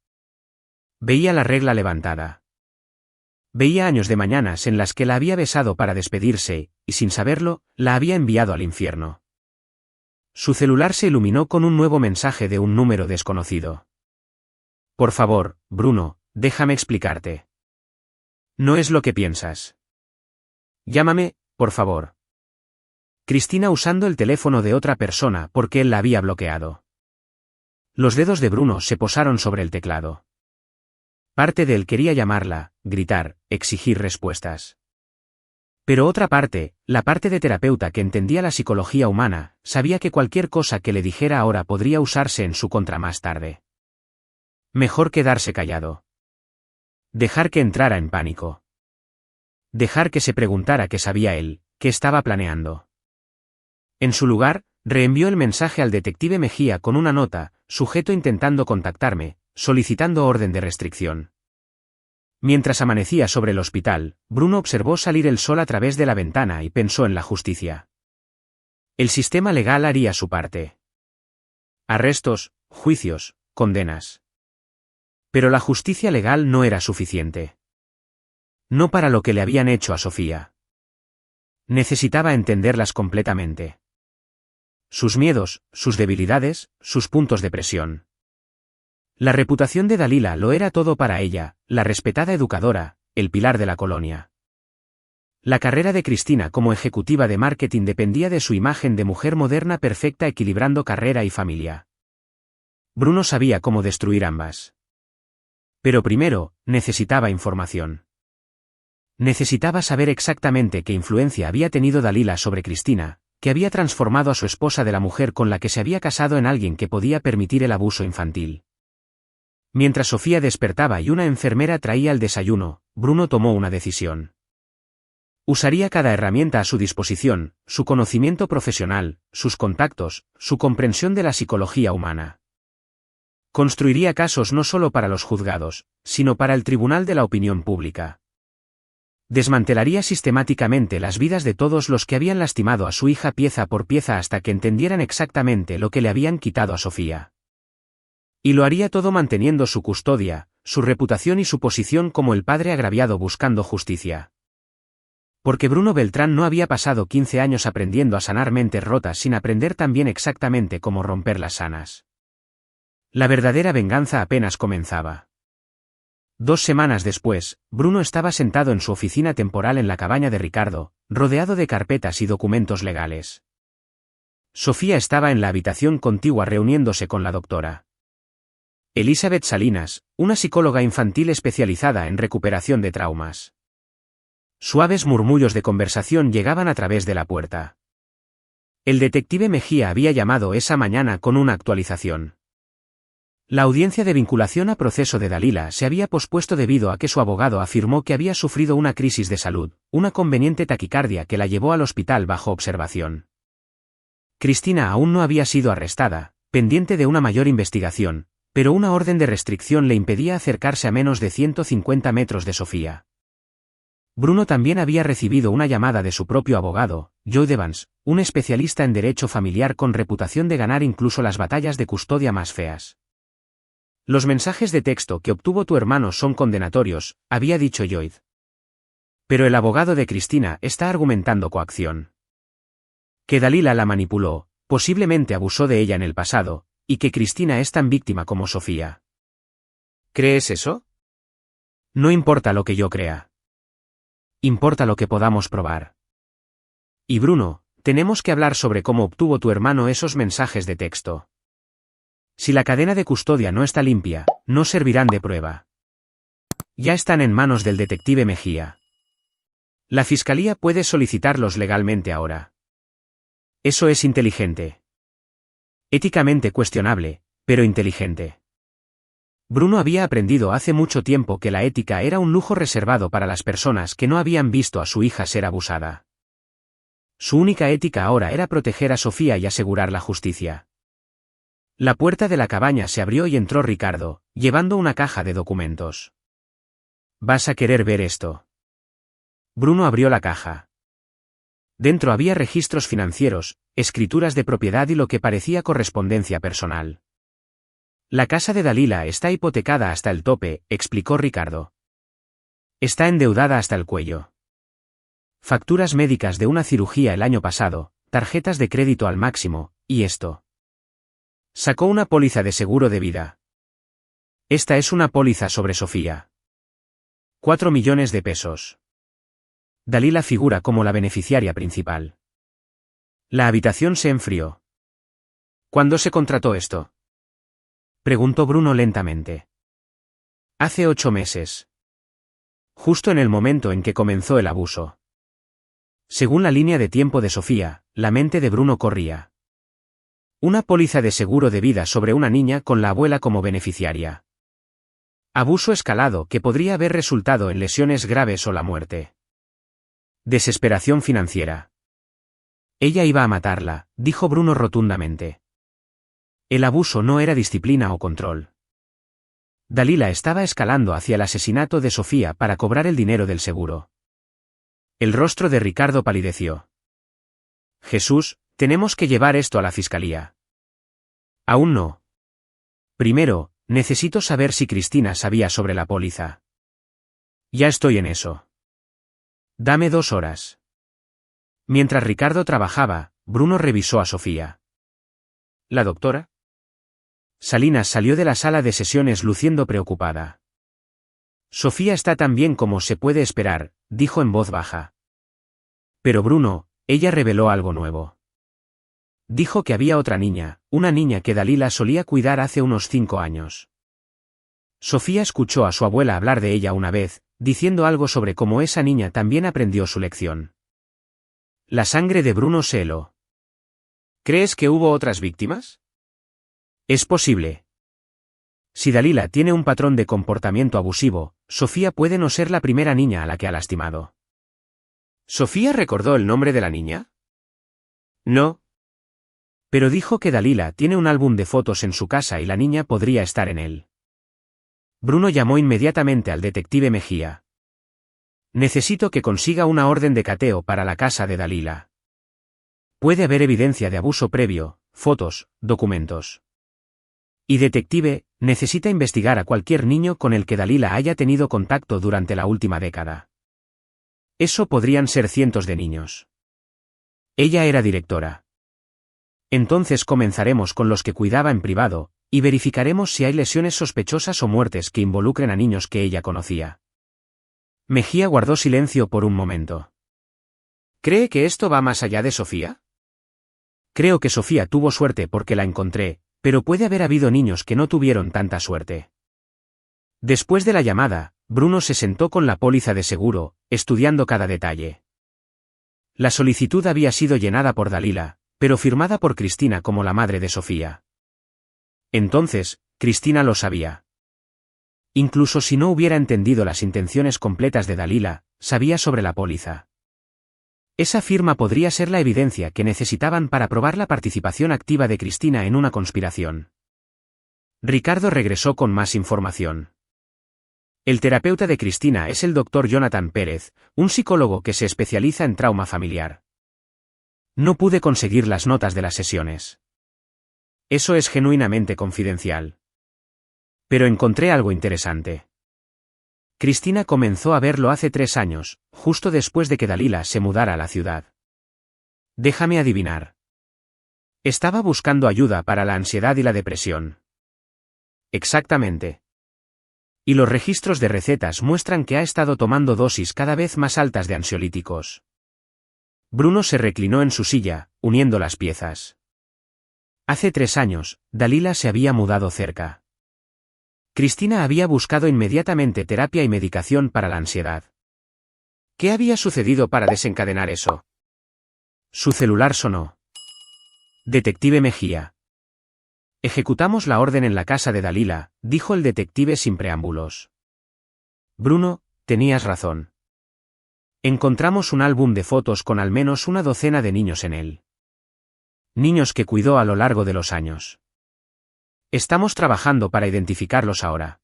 Veía la regla levantada. Veía años de mañanas en las que la había besado para despedirse, y sin saberlo, la había enviado al infierno. Su celular se iluminó con un nuevo mensaje de un número desconocido. Por favor, Bruno, déjame explicarte. No es lo que piensas. Llámame, por favor. Cristina usando el teléfono de otra persona porque él la había bloqueado. Los dedos de Bruno se posaron sobre el teclado. Parte de él quería llamarla, gritar, exigir respuestas. Pero otra parte, la parte de terapeuta que entendía la psicología humana, sabía que cualquier cosa que le dijera ahora podría usarse en su contra más tarde. Mejor quedarse callado. Dejar que entrara en pánico. Dejar que se preguntara qué sabía él, qué estaba planeando. En su lugar, reenvió el mensaje al detective Mejía con una nota, sujeto intentando contactarme, solicitando orden de restricción. Mientras amanecía sobre el hospital, Bruno observó salir el sol a través de la ventana y pensó en la justicia. El sistema legal haría su parte. Arrestos, juicios, condenas. Pero la justicia legal no era suficiente. No para lo que le habían hecho a Sofía. Necesitaba entenderlas completamente. Sus miedos, sus debilidades, sus puntos de presión. La reputación de Dalila lo era todo para ella, la respetada educadora, el pilar de la colonia. La carrera de Cristina como ejecutiva de marketing dependía de su imagen de mujer moderna perfecta equilibrando carrera y familia. Bruno sabía cómo destruir ambas. Pero primero, necesitaba información. Necesitaba saber exactamente qué influencia había tenido Dalila sobre Cristina, que había transformado a su esposa de la mujer con la que se había casado en alguien que podía permitir el abuso infantil. Mientras Sofía despertaba y una enfermera traía el desayuno, Bruno tomó una decisión. Usaría cada herramienta a su disposición, su conocimiento profesional, sus contactos, su comprensión de la psicología humana. Construiría casos no solo para los juzgados, sino para el tribunal de la opinión pública. Desmantelaría sistemáticamente las vidas de todos los que habían lastimado a su hija pieza por pieza hasta que entendieran exactamente lo que le habían quitado a Sofía. Y lo haría todo manteniendo su custodia, su reputación y su posición como el padre agraviado buscando justicia. Porque Bruno Beltrán no había pasado 15 años aprendiendo a sanar mentes rotas sin aprender también exactamente cómo romperlas sanas. La verdadera venganza apenas comenzaba. 2 semanas después, Bruno estaba sentado en su oficina temporal en la cabaña de Ricardo, rodeado de carpetas y documentos legales. Sofía estaba en la habitación contigua reuniéndose con la doctora Elizabeth Salinas, una psicóloga infantil especializada en recuperación de traumas. Suaves murmullos de conversación llegaban a través de la puerta. El detective Mejía había llamado esa mañana con una actualización. La audiencia de vinculación a proceso de Dalila se había pospuesto debido a que su abogado afirmó que había sufrido una crisis de salud, una conveniente taquicardia que la llevó al hospital bajo observación. Cristina aún no había sido arrestada, pendiente de una mayor investigación, pero una orden de restricción le impedía acercarse a menos de 150 metros de Sofía. Bruno también había recibido una llamada de su propio abogado, Joe Evans, un especialista en derecho familiar con reputación de ganar incluso las batallas de custodia más feas. Los mensajes de texto que obtuvo tu hermano son condenatorios, había dicho Lloyd. Pero el abogado de Cristina está argumentando coacción. Que Dalila la manipuló, posiblemente abusó de ella en el pasado, y que Cristina es tan víctima como Sofía. ¿Crees eso? No importa lo que yo crea. Importa lo que podamos probar. Y Bruno, tenemos que hablar sobre cómo obtuvo tu hermano esos mensajes de texto. Si la cadena de custodia no está limpia, no servirán de prueba. Ya están en manos del detective Mejía. La fiscalía puede solicitarlos legalmente ahora. Eso es inteligente. Éticamente cuestionable, pero inteligente. Bruno había aprendido hace mucho tiempo que la ética era un lujo reservado para las personas que no habían visto a su hija ser abusada. Su única ética ahora era proteger a Sofía y asegurar la justicia. La puerta de la cabaña se abrió y entró Ricardo, llevando una caja de documentos. ¿Vas a querer ver esto? Bruno abrió la caja. Dentro había registros financieros, escrituras de propiedad y lo que parecía correspondencia personal. La casa de Dalila está hipotecada hasta el tope, explicó Ricardo. Está endeudada hasta el cuello. Facturas médicas de una cirugía el año pasado, tarjetas de crédito al máximo, y esto. Sacó una póliza de seguro de vida. Esta es una póliza sobre Sofía. 4 millones de pesos. Dalila figura como la beneficiaria principal. La habitación se enfrió. ¿Cuándo se contrató esto? Preguntó Bruno lentamente. Hace 8 meses. Justo en el momento en que comenzó el abuso. Según la línea de tiempo de Sofía, la mente de Bruno corría. Una póliza de seguro de vida sobre una niña con la abuela como beneficiaria. Abuso escalado que podría haber resultado en lesiones graves o la muerte. Desesperación financiera. Ella iba a matarla, dijo Bruno rotundamente. El abuso no era disciplina o control. Dalila estaba escalando hacia el asesinato de Sofía para cobrar el dinero del seguro. El rostro de Ricardo palideció. Jesús, tenemos que llevar esto a la fiscalía. Aún no. Primero, necesito saber si Cristina sabía sobre la póliza. Ya estoy en eso. Dame 2 horas. Mientras Ricardo trabajaba, Bruno revisó a Sofía. ¿La doctora? Salinas salió de la sala de sesiones luciendo preocupada. Sofía está tan bien como se puede esperar, dijo en voz baja. Pero Bruno, ella reveló algo nuevo. Dijo que había otra niña, una niña que Dalila solía cuidar hace unos 5 años. Sofía escuchó a su abuela hablar de ella una vez, diciendo algo sobre cómo esa niña también aprendió su lección. La sangre de Bruno se heló. ¿Crees que hubo otras víctimas? Es posible. Si Dalila tiene un patrón de comportamiento abusivo, Sofía puede no ser la primera niña a la que ha lastimado. ¿Sofía recordó el nombre de la niña? No. Pero dijo que Dalila tiene un álbum de fotos en su casa y la niña podría estar en él. Bruno llamó inmediatamente al detective Mejía. Necesito que consiga una orden de cateo para la casa de Dalila. Puede haber evidencia de abuso previo, fotos, documentos. Y detective, necesita investigar a cualquier niño con el que Dalila haya tenido contacto durante la última década. Eso podrían ser cientos de niños. Ella era directora. Entonces comenzaremos con los que cuidaba en privado, y verificaremos si hay lesiones sospechosas o muertes que involucren a niños que ella conocía. Mejía guardó silencio por un momento. ¿Cree que esto va más allá de Sofía? Creo que Sofía tuvo suerte porque la encontré, pero puede haber habido niños que no tuvieron tanta suerte. Después de la llamada, Bruno se sentó con la póliza de seguro, estudiando cada detalle. La solicitud había sido llenada por Dalila, pero firmada por Cristina como la madre de Sofía. Entonces, Cristina lo sabía. Incluso si no hubiera entendido las intenciones completas de Dalila, sabía sobre la póliza. Esa firma podría ser la evidencia que necesitaban para probar la participación activa de Cristina en una conspiración. Ricardo regresó con más información. El terapeuta de Cristina es el Dr. Jonathan Pérez, un psicólogo que se especializa en trauma familiar. No pude conseguir las notas de las sesiones. Eso es genuinamente confidencial. Pero encontré algo interesante. Cristina comenzó a verlo hace 3 años, justo después de que Dalila se mudara a la ciudad. Déjame adivinar. Estaba buscando ayuda para la ansiedad y la depresión. Exactamente. Y los registros de recetas muestran que ha estado tomando dosis cada vez más altas de ansiolíticos. Bruno se reclinó en su silla, uniendo las piezas. Hace 3 años, Dalila se había mudado cerca. Cristina había buscado inmediatamente terapia y medicación para la ansiedad. ¿Qué había sucedido para desencadenar eso? Su celular sonó. Detective Mejía. Ejecutamos la orden en la casa de Dalila, dijo el detective sin preámbulos. Bruno, tenías razón. Encontramos un álbum de fotos con al menos una docena de niños en él. Niños que cuidó a lo largo de los años. Estamos trabajando para identificarlos ahora.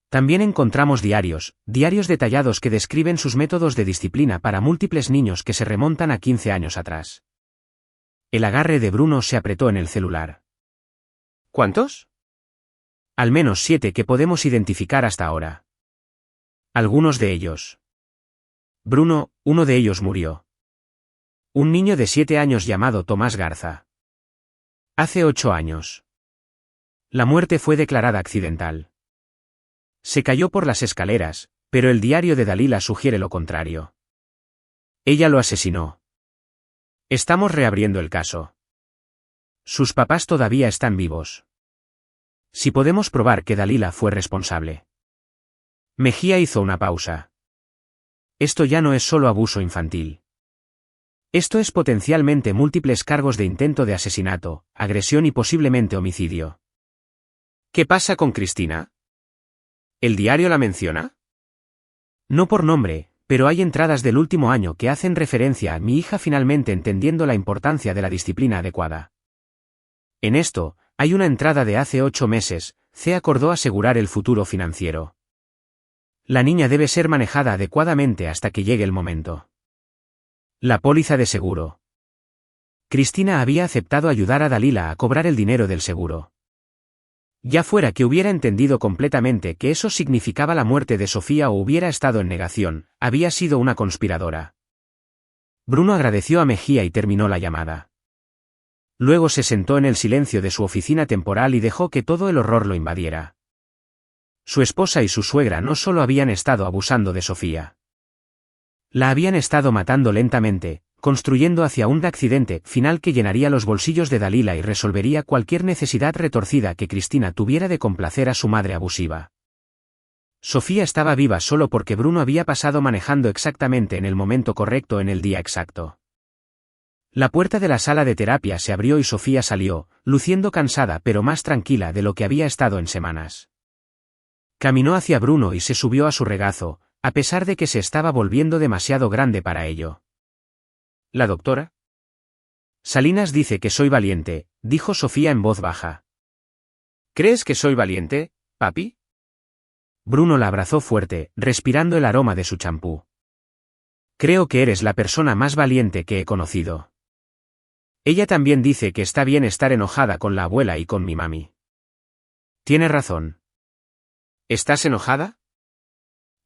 También encontramos diarios detallados que describen sus métodos de disciplina para múltiples niños que se remontan a 15 años atrás. El agarre de Bruno se apretó en el celular. ¿Cuántos? Al menos 7 que podemos identificar hasta ahora. Algunos de ellos. Bruno, uno de ellos murió. Un niño de 7 años llamado Tomás Garza. Hace 8 años. La muerte fue declarada accidental. Se cayó por las escaleras, pero el diario de Dalila sugiere lo contrario. Ella lo asesinó. Estamos reabriendo el caso. Sus papás todavía están vivos. Si podemos probar que Dalila fue responsable. Mejía hizo una pausa. Esto ya no es solo abuso infantil. Esto es potencialmente múltiples cargos de intento de asesinato, agresión y posiblemente homicidio. ¿Qué pasa con Cristina? ¿El diario la menciona? No por nombre, pero hay entradas del último año que hacen referencia a mi hija finalmente entendiendo la importancia de la disciplina adecuada. En esto, hay una entrada de hace 8 meses, se acordó asegurar el futuro financiero. La niña debe ser manejada adecuadamente hasta que llegue el momento. La póliza de seguro. Cristina había aceptado ayudar a Dalila a cobrar el dinero del seguro. Ya fuera que hubiera entendido completamente que eso significaba la muerte de Sofía o hubiera estado en negación, había sido una conspiradora. Bruno agradeció a Mejía y terminó la llamada. Luego se sentó en el silencio de su oficina temporal y dejó que todo el horror lo invadiera. Su esposa y su suegra no solo habían estado abusando de Sofía. La habían estado matando lentamente, construyendo hacia un accidente final que llenaría los bolsillos de Dalila y resolvería cualquier necesidad retorcida que Cristina tuviera de complacer a su madre abusiva. Sofía estaba viva solo porque Bruno había pasado manejando exactamente en el momento correcto en el día exacto. La puerta de la sala de terapia se abrió y Sofía salió, luciendo cansada pero más tranquila de lo que había estado en semanas. Caminó hacia Bruno y se subió a su regazo, a pesar de que se estaba volviendo demasiado grande para ello. ¿La doctora? Salinas dice que soy valiente, dijo Sofía en voz baja. ¿Crees que soy valiente, papi? Bruno la abrazó fuerte, respirando el aroma de su champú. Creo que eres la persona más valiente que he conocido. Ella también dice que está bien estar enojada con la abuela y con mi mami. Tiene razón. ¿Estás enojada?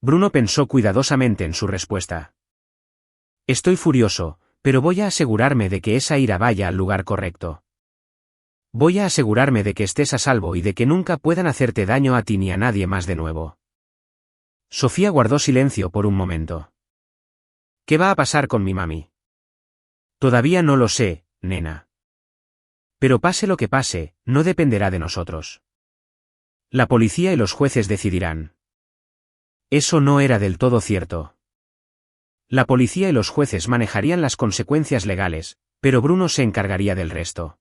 Bruno pensó cuidadosamente en su respuesta. Estoy furioso, pero voy a asegurarme de que esa ira vaya al lugar correcto. Voy a asegurarme de que estés a salvo y de que nunca puedan hacerte daño a ti ni a nadie más de nuevo. Sofía guardó silencio por un momento. ¿Qué va a pasar con mi mami? Todavía no lo sé, nena. Pero pase lo que pase, no dependerá de nosotros. La policía y los jueces decidirán. Eso no era del todo cierto. La policía y los jueces manejarían las consecuencias legales, pero Bruno se encargaría del resto.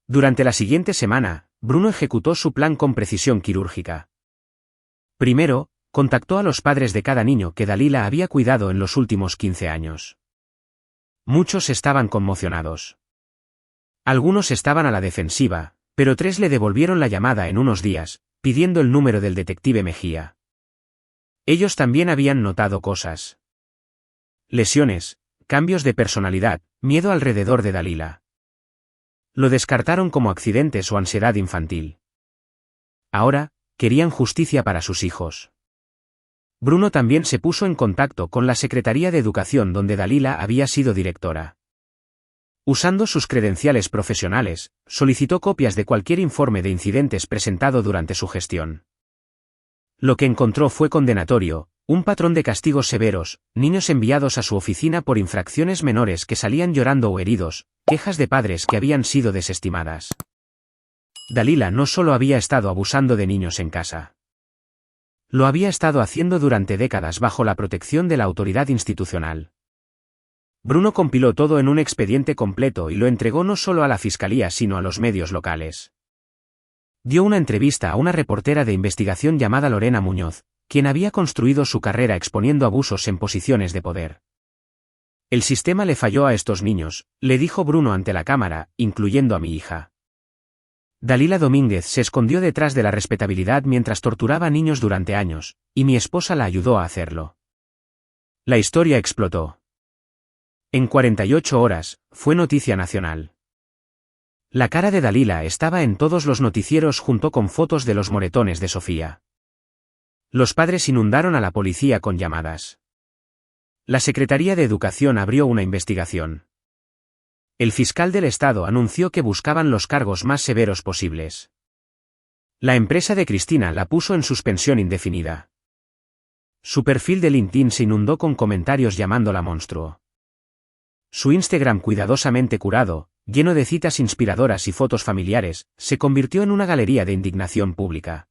Durante la siguiente semana, Bruno ejecutó su plan con precisión quirúrgica. Primero, contactó a los padres de cada niño que Dalila había cuidado en los últimos 15 años. Muchos estaban conmocionados. Algunos estaban a la defensiva, pero 3 le devolvieron la llamada en unos días, pidiendo el número del detective Mejía. Ellos también habían notado cosas. Lesiones, cambios de personalidad, miedo alrededor de Dalila. Lo descartaron como accidentes o ansiedad infantil. Ahora, querían justicia para sus hijos. Bruno también se puso en contacto con la Secretaría de Educación donde Dalila había sido directora. Usando sus credenciales profesionales, solicitó copias de cualquier informe de incidentes presentado durante su gestión. Lo que encontró fue condenatorio, Un patrón de castigos severos, niños enviados a su oficina por infracciones menores que salían llorando o heridos, quejas de padres que habían sido desestimadas. Dalila no solo había estado abusando de niños en casa. Lo había estado haciendo durante décadas bajo la protección de la autoridad institucional. Bruno compiló todo en un expediente completo y lo entregó no solo a la fiscalía sino a los medios locales. Dio una entrevista a una reportera de investigación llamada Lorena Muñoz, quien había construido su carrera exponiendo abusos en posiciones de poder. El sistema le falló a estos niños, le dijo Bruno ante la cámara, incluyendo a mi hija. Dalila Domínguez se escondió detrás de la respetabilidad mientras torturaba a niños durante años, y mi esposa la ayudó a hacerlo. La historia explotó. En 48 horas, fue noticia nacional. La cara de Dalila estaba en todos los noticieros junto con fotos de los moretones de Sofía. Los padres inundaron a la policía con llamadas. La Secretaría de Educación abrió una investigación. El fiscal del Estado anunció que buscaban los cargos más severos posibles. La empresa de Cristina la puso en suspensión indefinida. Su perfil de LinkedIn se inundó con comentarios llamándola monstruo. Su Instagram cuidadosamente curado, lleno de citas inspiradoras y fotos familiares, se convirtió en una galería de indignación pública.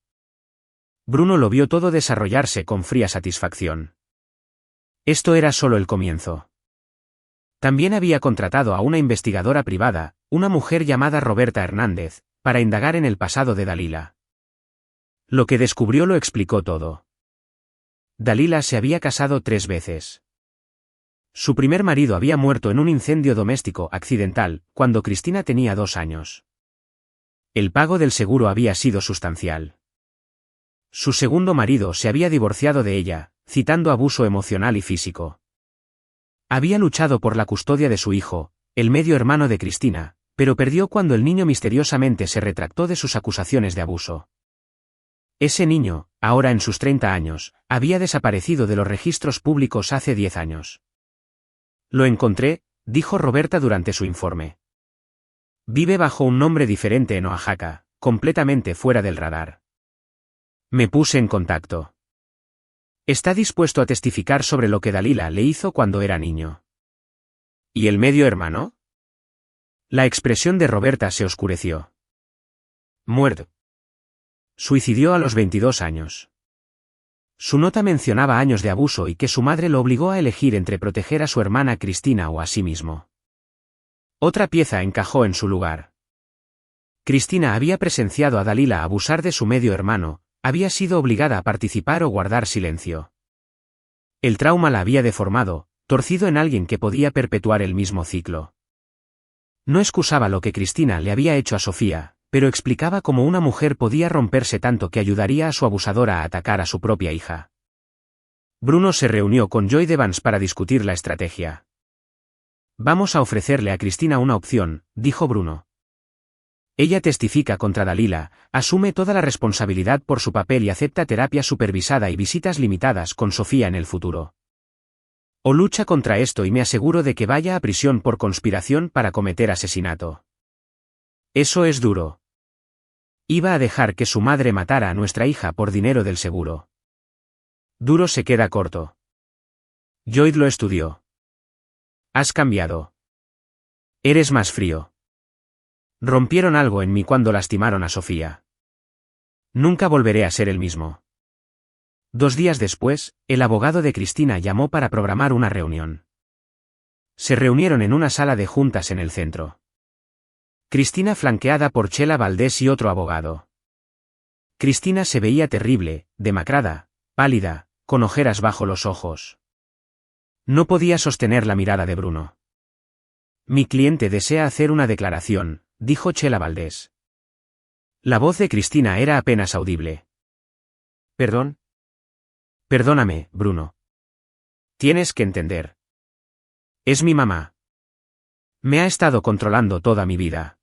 Bruno lo vio todo desarrollarse con fría satisfacción. Esto era solo el comienzo. También había contratado a una investigadora privada, una mujer llamada Roberta Hernández, para indagar en el pasado de Dalila. Lo que descubrió lo explicó todo. Dalila se había casado 3 veces. Su primer marido había muerto en un incendio doméstico accidental, cuando Cristina tenía 2 años. El pago del seguro había sido sustancial. Su segundo marido se había divorciado de ella, citando abuso emocional y físico. Había luchado por la custodia de su hijo, el medio hermano de Cristina, pero perdió cuando el niño misteriosamente se retractó de sus acusaciones de abuso. Ese niño, ahora en sus 30 años, había desaparecido de los registros públicos hace 10 años. Lo encontré, dijo Roberta durante su informe. Vive bajo un nombre diferente en Oaxaca, completamente fuera del radar. Me puse en contacto. Está dispuesto a testificar sobre lo que Dalila le hizo cuando era niño. ¿Y el medio hermano? La expresión de Roberta se oscureció. Muerto. Suicidió a los 22 años. Su nota mencionaba años de abuso y que su madre lo obligó a elegir entre proteger a su hermana Cristina o a sí mismo. Otra pieza encajó en su lugar. Cristina había presenciado a Dalila abusar de su medio hermano, había sido obligada a participar o guardar silencio. El trauma la había deformado, torcido en alguien que podía perpetuar el mismo ciclo. No excusaba lo que Cristina le había hecho a Sofía, pero explicaba cómo una mujer podía romperse tanto que ayudaría a su abusadora a atacar a su propia hija. Bruno se reunió con Joy Devans para discutir la estrategia. Vamos a ofrecerle a Cristina una opción, dijo Bruno. Ella testifica contra Dalila, asume toda la responsabilidad por su papel y acepta terapia supervisada y visitas limitadas con Sofía en el futuro. O lucha contra esto y me aseguro de que vaya a prisión por conspiración para cometer asesinato. Eso es duro. Iba a dejar que su madre matara a nuestra hija por dinero del seguro. Duro se queda corto. Joy lo estudió. Has cambiado. Eres más frío. Rompieron algo en mí cuando lastimaron a Sofía. Nunca volveré a ser el mismo. 2 días después, el abogado de Cristina llamó para programar una reunión. Se reunieron en una sala de juntas en el centro. Cristina flanqueada por Chela Valdés y otro abogado. Cristina se veía terrible, demacrada, pálida, con ojeras bajo los ojos. No podía sostener la mirada de Bruno. Mi cliente desea hacer una declaración, dijo Chela Valdés. La voz de Cristina era apenas audible. ¿Perdón? Perdóname, Bruno. Tienes que entender. Es mi mamá. Me ha estado controlando toda mi vida.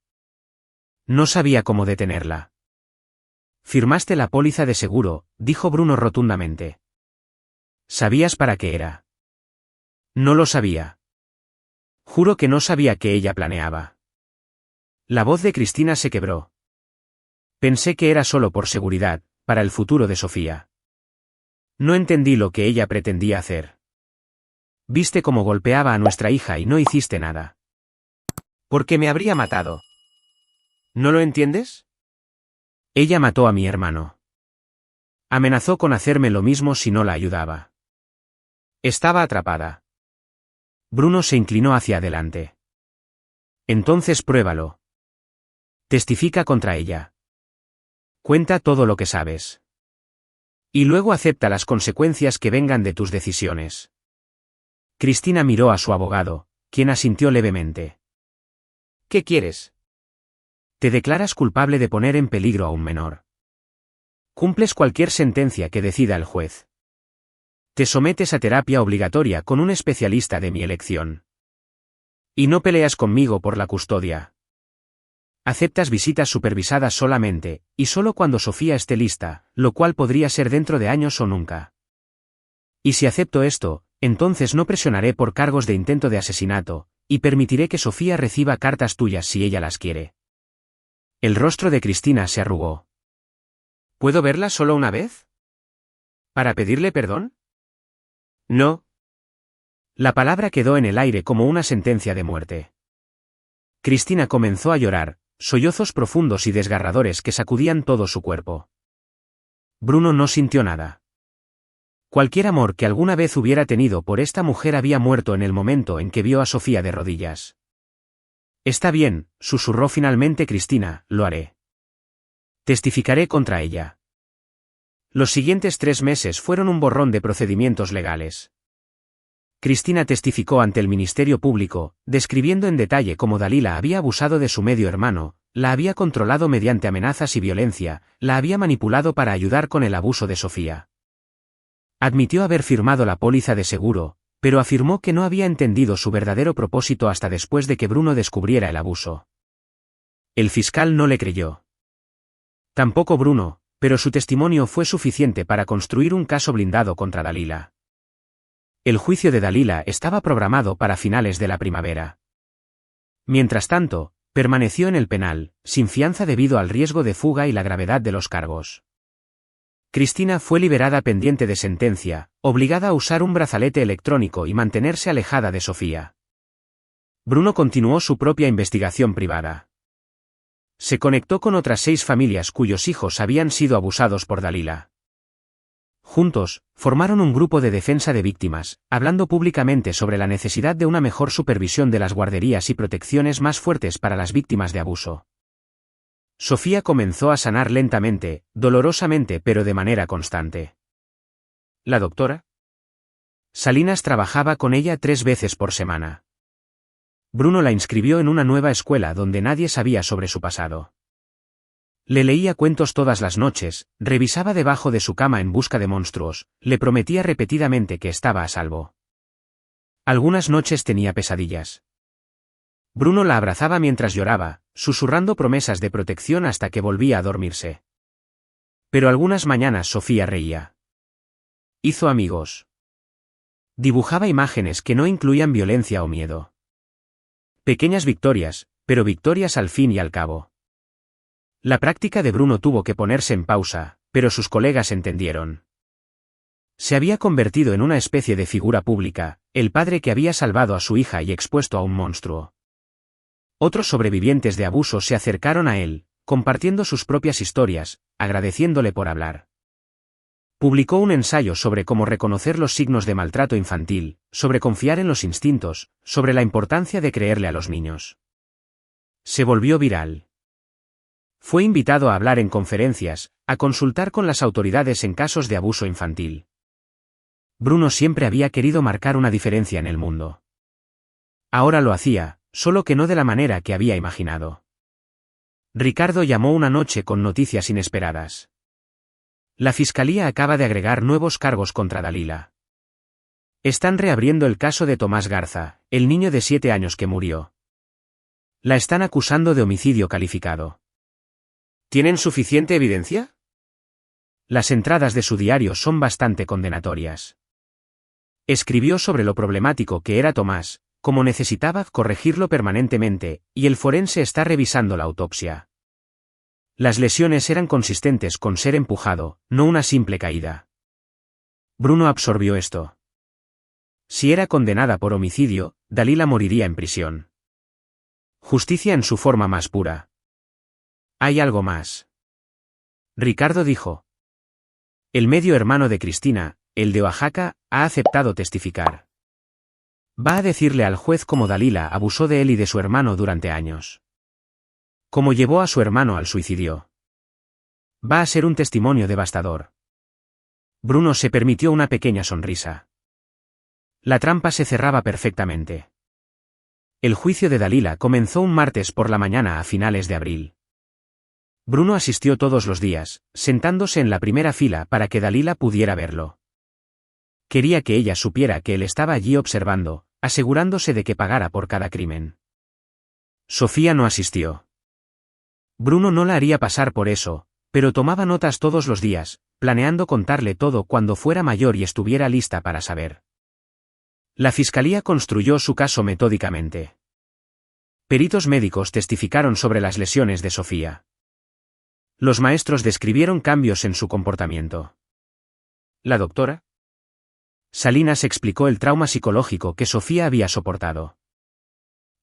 No sabía cómo detenerla. Firmaste la póliza de seguro, dijo Bruno rotundamente. ¿Sabías para qué era? No lo sabía. Juro que no sabía que ella planeaba. La voz de Cristina se quebró. Pensé que era solo por seguridad, para el futuro de Sofía. No entendí lo que ella pretendía hacer. Viste cómo golpeaba a nuestra hija y no hiciste nada. ¿Por qué me habría matado? ¿No lo entiendes? Ella mató a mi hermano. Amenazó con hacerme lo mismo si no la ayudaba. Estaba atrapada. Bruno se inclinó hacia adelante. Entonces pruébalo. Testifica contra ella. Cuenta todo lo que sabes. Y luego acepta las consecuencias que vengan de tus decisiones. Cristina miró a su abogado, quien asintió levemente. ¿Qué quieres? Te declaras culpable de poner en peligro a un menor. Cumples cualquier sentencia que decida el juez. Te sometes a terapia obligatoria con un especialista de mi elección. Y no peleas conmigo por la custodia. Aceptas visitas supervisadas solamente, y solo cuando Sofía esté lista, lo cual podría ser dentro de años o nunca. Y si acepto esto, entonces no presionaré por cargos de intento de asesinato, y permitiré que Sofía reciba cartas tuyas si ella las quiere. El rostro de Cristina se arrugó. ¿Puedo verla solo una vez? ¿Para pedirle perdón? No. La palabra quedó en el aire como una sentencia de muerte. Cristina comenzó a llorar, sollozos profundos y desgarradores que sacudían todo su cuerpo. Bruno no sintió nada. Cualquier amor que alguna vez hubiera tenido por esta mujer había muerto en el momento en que vio a Sofía de rodillas. Está bien, susurró finalmente Cristina, lo haré. Testificaré contra ella. Los siguientes 3 meses fueron un borrón de procedimientos legales. Cristina testificó ante el Ministerio Público, describiendo en detalle cómo Dalila había abusado de su medio hermano, la había controlado mediante amenazas y violencia, la había manipulado para ayudar con el abuso de Sofía. Admitió haber firmado la póliza de seguro, pero afirmó que no había entendido su verdadero propósito hasta después de que Bruno descubriera el abuso. El fiscal no le creyó. Tampoco Bruno, pero su testimonio fue suficiente para construir un caso blindado contra Dalila. El juicio de Dalila estaba programado para finales de la primavera. Mientras tanto, permaneció en el penal, sin fianza debido al riesgo de fuga y la gravedad de los cargos. Cristina fue liberada pendiente de sentencia, obligada a usar un brazalete electrónico y mantenerse alejada de Sofía. Bruno continuó su propia investigación privada. Se conectó con otras 6 familias cuyos hijos habían sido abusados por Dalila. Juntos, formaron un grupo de defensa de víctimas, hablando públicamente sobre la necesidad de una mejor supervisión de las guarderías y protecciones más fuertes para las víctimas de abuso. Sofía comenzó a sanar lentamente, dolorosamente pero de manera constante. ¿La doctora? Salinas trabajaba con ella 3 veces por semana. Bruno la inscribió en una nueva escuela donde nadie sabía sobre su pasado. Le leía cuentos todas las noches, revisaba debajo de su cama en busca de monstruos, le prometía repetidamente que estaba a salvo. Algunas noches tenía pesadillas. Bruno la abrazaba mientras lloraba, susurrando promesas de protección hasta que volvía a dormirse. Pero algunas mañanas Sofía reía. Hizo amigos. Dibujaba imágenes que no incluían violencia o miedo. Pequeñas victorias, pero victorias al fin y al cabo. La práctica de Bruno tuvo que ponerse en pausa, pero sus colegas entendieron. Se había convertido en una especie de figura pública, el padre que había salvado a su hija y expuesto a un monstruo. Otros sobrevivientes de abuso se acercaron a él, compartiendo sus propias historias, agradeciéndole por hablar. Publicó un ensayo sobre cómo reconocer los signos de maltrato infantil, sobre confiar en los instintos, sobre la importancia de creerle a los niños. Se volvió viral. Fue invitado a hablar en conferencias, a consultar con las autoridades en casos de abuso infantil. Bruno siempre había querido marcar una diferencia en el mundo. Ahora lo hacía, solo que no de la manera que había imaginado. Ricardo llamó una noche con noticias inesperadas. La fiscalía acaba de agregar nuevos cargos contra Dalila. Están reabriendo el caso de Tomás Garza, el niño de 7 años que murió. La están acusando de homicidio calificado. ¿Tienen suficiente evidencia? Las entradas de su diario son bastante condenatorias. Escribió sobre lo problemático que era Tomás, cómo necesitaba corregirlo permanentemente, y el forense está revisando la autopsia. Las lesiones eran consistentes con ser empujado, no una simple caída. Bruno absorbió esto. Si era condenada por homicidio, Dalila moriría en prisión. Justicia en su forma más pura. Hay algo más. Ricardo dijo. El medio hermano de Cristina, el de Oaxaca, ha aceptado testificar. Va a decirle al juez cómo Dalila abusó de él y de su hermano durante años. Cómo llevó a su hermano al suicidio. Va a ser un testimonio devastador. Bruno se permitió una pequeña sonrisa. La trampa se cerraba perfectamente. El juicio de Dalila comenzó un martes por la mañana a finales de abril. Bruno asistió todos los días, sentándose en la primera fila para que Dalila pudiera verlo. Quería que ella supiera que él estaba allí observando, asegurándose de que pagara por cada crimen. Sofía no asistió. Bruno no la haría pasar por eso, pero tomaba notas todos los días, planeando contarle todo cuando fuera mayor y estuviera lista para saber. La fiscalía construyó su caso metódicamente. Peritos médicos testificaron sobre las lesiones de Sofía. Los maestros describieron cambios en su comportamiento. ¿La doctora? Salinas explicó el trauma psicológico que Sofía había soportado.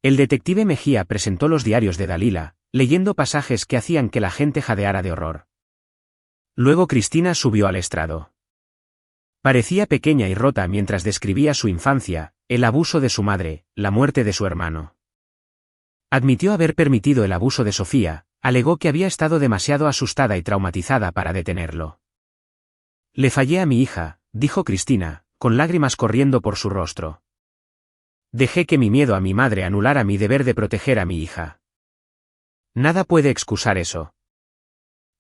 El detective Mejía presentó los diarios de Dalila, leyendo pasajes que hacían que la gente jadeara de horror. Luego Cristina subió al estrado. Parecía pequeña y rota mientras describía su infancia, el abuso de su madre, la muerte de su hermano. Admitió haber permitido el abuso de Sofía, alegó que había estado demasiado asustada y traumatizada para detenerlo. Le fallé a mi hija, dijo Cristina, con lágrimas corriendo por su rostro. Dejé que mi miedo a mi madre anulara mi deber de proteger a mi hija. Nada puede excusar eso.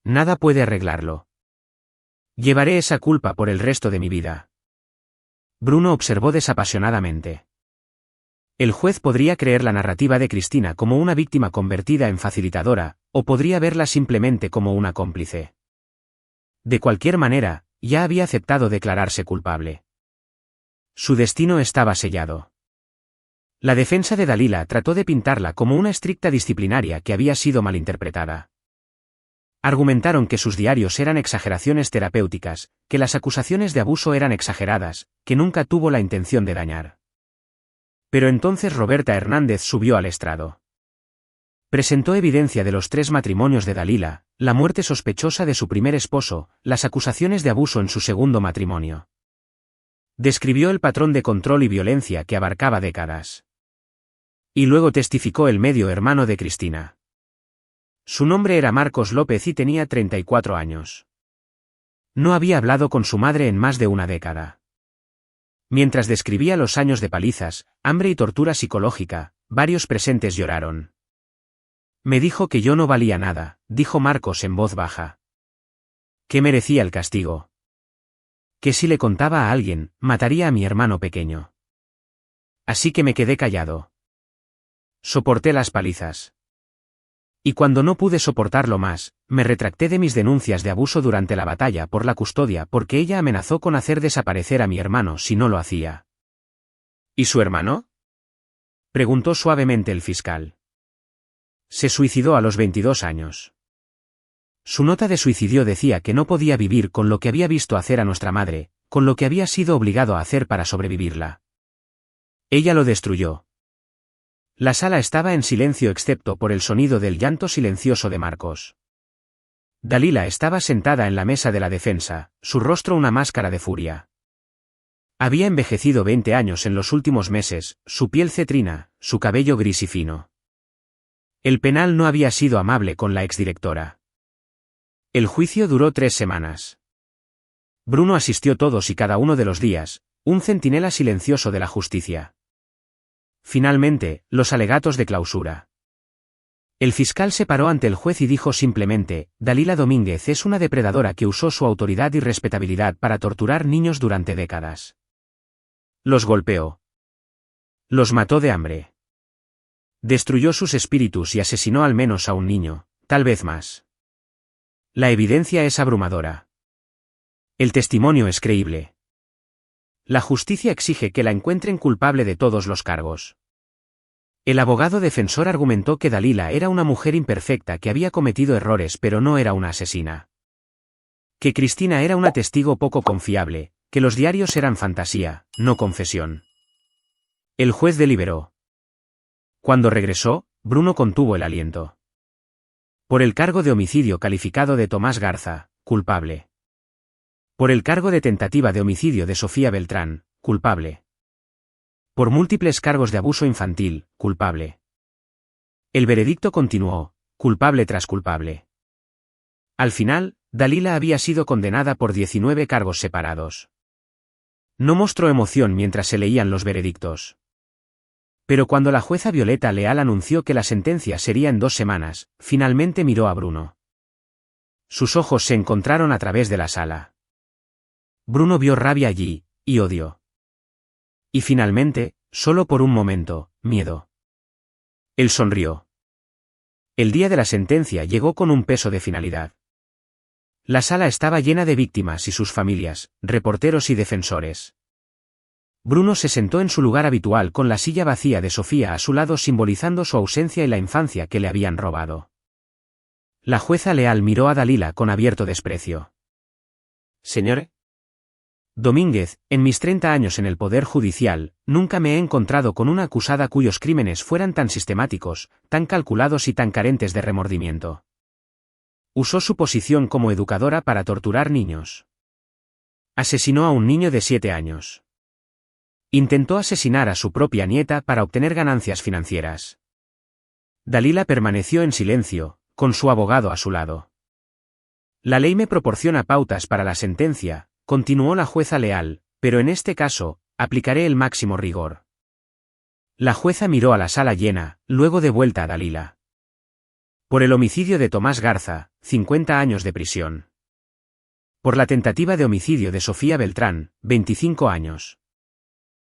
Nada puede arreglarlo. Llevaré esa culpa por el resto de mi vida. Bruno observó desapasionadamente. El juez podría creer la narrativa de Cristina como una víctima convertida en facilitadora, o podría verla simplemente como una cómplice. De cualquier manera, ya había aceptado declararse culpable. Su destino estaba sellado. La defensa de Dalila trató de pintarla como una estricta disciplinaria que había sido malinterpretada. Argumentaron que sus diarios eran exageraciones terapéuticas, que las acusaciones de abuso eran exageradas, que nunca tuvo la intención de dañar. Pero entonces Roberta Hernández subió al estrado. Presentó evidencia de los 3 matrimonios de Dalila, la muerte sospechosa de su primer esposo, las acusaciones de abuso en su segundo matrimonio. Describió el patrón de control y violencia que abarcaba décadas. Y luego testificó el medio hermano de Cristina. Su nombre era Marcos López y tenía 34 años. No había hablado con su madre en más de una década. Mientras describía los años de palizas, hambre y tortura psicológica, varios presentes lloraron. Me dijo que yo no valía nada, dijo Marcos en voz baja. Que merecía el castigo. Que si le contaba a alguien, mataría a mi hermano pequeño. Así que me quedé callado. Soporté las palizas. Y cuando no pude soportarlo más, me retracté de mis denuncias de abuso durante la batalla por la custodia porque ella amenazó con hacer desaparecer a mi hermano si no lo hacía. ¿Y su hermano? Preguntó suavemente el fiscal. Se suicidó a los 22 años. Su nota de suicidio decía que no podía vivir con lo que había visto hacer a nuestra madre, con lo que había sido obligado a hacer para sobrevivirla. Ella lo destruyó. La sala estaba en silencio excepto por el sonido del llanto silencioso de Marcos. Dalila estaba sentada en la mesa de la defensa, su rostro una máscara de furia. Había envejecido 20 años en los últimos meses, su piel cetrina, su cabello gris y fino. El penal no había sido amable con la exdirectora. El juicio duró 3 semanas. Bruno asistió todos y cada uno de los días, un centinela silencioso de la justicia. Finalmente, los alegatos de clausura. El fiscal se paró ante el juez y dijo simplemente, Dalila Domínguez es una depredadora que usó su autoridad y respetabilidad para torturar niños durante décadas. Los golpeó. Los mató de hambre. Destruyó sus espíritus y asesinó al menos a un niño, tal vez más. La evidencia es abrumadora. El testimonio es creíble. La justicia exige que la encuentren culpable de todos los cargos. El abogado defensor argumentó que Dalila era una mujer imperfecta que había cometido errores pero no era una asesina. Que Cristina era una testigo poco confiable, que los diarios eran fantasía, no confesión. El juez deliberó. Cuando regresó, Bruno contuvo el aliento. Por el cargo de homicidio calificado de Tomás Garza, culpable. Por el cargo de tentativa de homicidio de Sofía Beltrán, culpable. Por múltiples cargos de abuso infantil, culpable. El veredicto continuó, culpable tras culpable. Al final, Dalila había sido condenada por 19 cargos separados. No mostró emoción mientras se leían los veredictos. Pero cuando la jueza Violeta Leal anunció que la sentencia sería en 2 semanas, finalmente miró a Bruno. Sus ojos se encontraron a través de la sala. Bruno vio rabia allí, y odio. Y finalmente, solo por un momento, miedo. Él sonrió. El día de la sentencia llegó con un peso de finalidad. La sala estaba llena de víctimas y sus familias, reporteros y defensores. Bruno se sentó en su lugar habitual con la silla vacía de Sofía a su lado simbolizando su ausencia y la infancia que le habían robado. La jueza Leal miró a Dalila con abierto desprecio. Señor Domínguez, en mis 30 años en el Poder Judicial, nunca me he encontrado con una acusada cuyos crímenes fueran tan sistemáticos, tan calculados y tan carentes de remordimiento. Usó su posición como educadora para torturar niños. Asesinó a un niño de 7 años. Intentó asesinar a su propia nieta para obtener ganancias financieras. Dalila permaneció en silencio, con su abogado a su lado. La ley me proporciona pautas para la sentencia, continuó la jueza Leal, pero en este caso, aplicaré el máximo rigor. La jueza miró a la sala llena, luego de vuelta a Dalila. Por el homicidio de Tomás Garza, 50 años de prisión. Por la tentativa de homicidio de Sofía Beltrán, 25 años.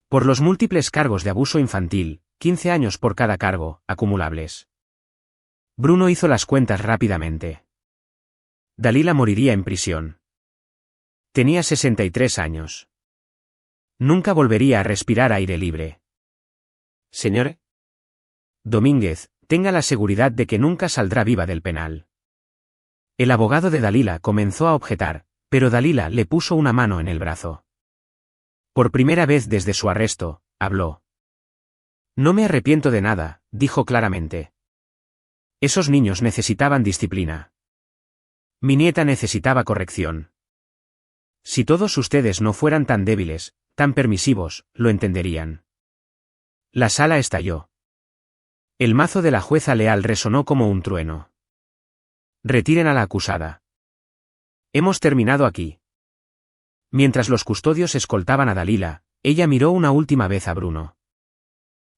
Por los múltiples cargos de abuso infantil, 15 años por cada cargo, acumulables. Bruno hizo las cuentas rápidamente. Dalila moriría en prisión. Tenía 63 años. Nunca volvería a respirar aire libre. Señor Domínguez, tenga la seguridad de que nunca saldrá viva del penal. El abogado de Dalila comenzó a objetar, pero Dalila le puso una mano en el brazo. Por primera vez desde su arresto, habló. No me arrepiento de nada, dijo claramente. Esos niños necesitaban disciplina. Mi nieta necesitaba corrección. Si todos ustedes no fueran tan débiles, tan permisivos, lo entenderían. La sala estalló. El mazo de la jueza Leal resonó como un trueno. Retiren a la acusada. Hemos terminado aquí. Mientras los custodios escoltaban a Dalila, ella miró una última vez a Bruno.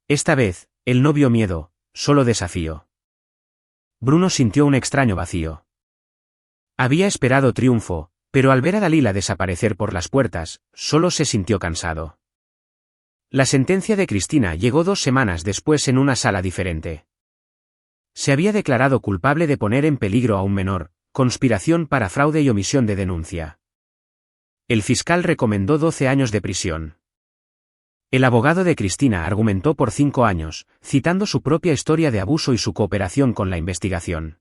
Esta vez, él no vio miedo, solo desafío. Bruno sintió un extraño vacío. Había esperado triunfo, pero al ver a Dalila desaparecer por las puertas, solo se sintió cansado. La sentencia de Cristina llegó 2 semanas después en una sala diferente. Se había declarado culpable de poner en peligro a un menor, conspiración para fraude y omisión de denuncia. El fiscal recomendó 12 años de prisión. El abogado de Cristina argumentó por 5 años, citando su propia historia de abuso y su cooperación con la investigación.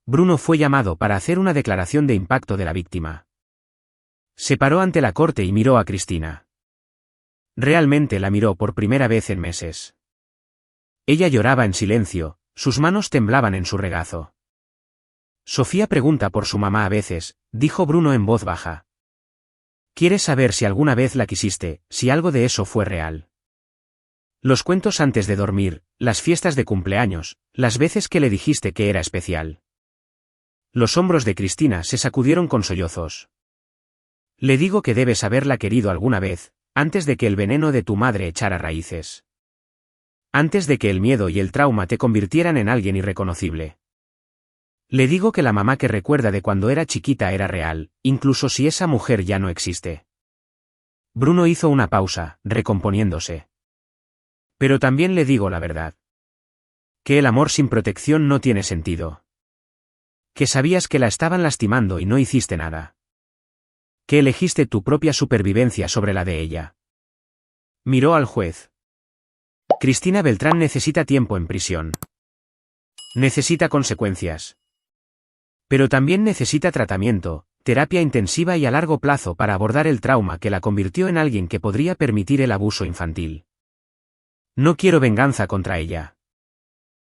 Bruno fue llamado para hacer una declaración de impacto de la víctima. Se paró ante la corte y miró a Cristina. Realmente la miró por primera vez en meses. Ella lloraba en silencio, sus manos temblaban en su regazo. Sofía pregunta por su mamá a veces, dijo Bruno en voz baja. ¿Quieres saber si alguna vez la quisiste, si algo de eso fue real? Los cuentos antes de dormir, las fiestas de cumpleaños, las veces que le dijiste que era especial. Los hombros de Cristina se sacudieron con sollozos. Le digo que debes haberla querido alguna vez, antes de que el veneno de tu madre echara raíces. Antes de que el miedo y el trauma te convirtieran en alguien irreconocible. Le digo que la mamá que recuerda de cuando era chiquita era real, incluso si esa mujer ya no existe. Bruno hizo una pausa, recomponiéndose. Pero también le digo la verdad. Que el amor sin protección no tiene sentido. Que sabías que la estaban lastimando y no hiciste nada. Que elegiste tu propia supervivencia sobre la de ella. Miró al juez. Cristina Beltrán necesita tiempo en prisión. Necesita consecuencias. Pero también necesita tratamiento, terapia intensiva y a largo plazo para abordar el trauma que la convirtió en alguien que podría permitir el abuso infantil. No quiero venganza contra ella.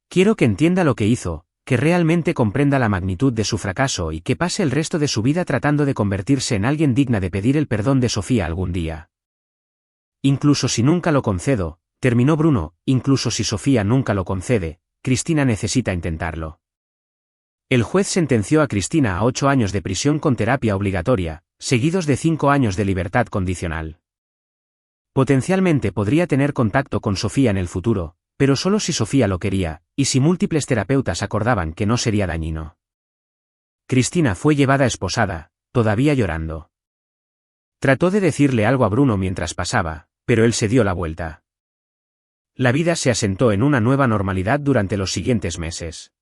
Quiero que entienda lo que hizo, que realmente comprenda la magnitud de su fracaso y que pase el resto de su vida tratando de convertirse en alguien digna de pedir el perdón de Sofía algún día. Incluso si nunca lo concedo, terminó Bruno, incluso si Sofía nunca lo concede, Cristina necesita intentarlo. El juez sentenció a Cristina a 8 años de prisión con terapia obligatoria, seguidos de 5 años de libertad condicional. Potencialmente podría tener contacto con Sofía en el futuro, pero solo si Sofía lo quería, y si múltiples terapeutas acordaban que no sería dañino. Cristina fue llevada esposada, todavía llorando. Trató de decirle algo a Bruno mientras pasaba, pero él se dio la vuelta. La vida se asentó en una nueva normalidad durante los siguientes meses.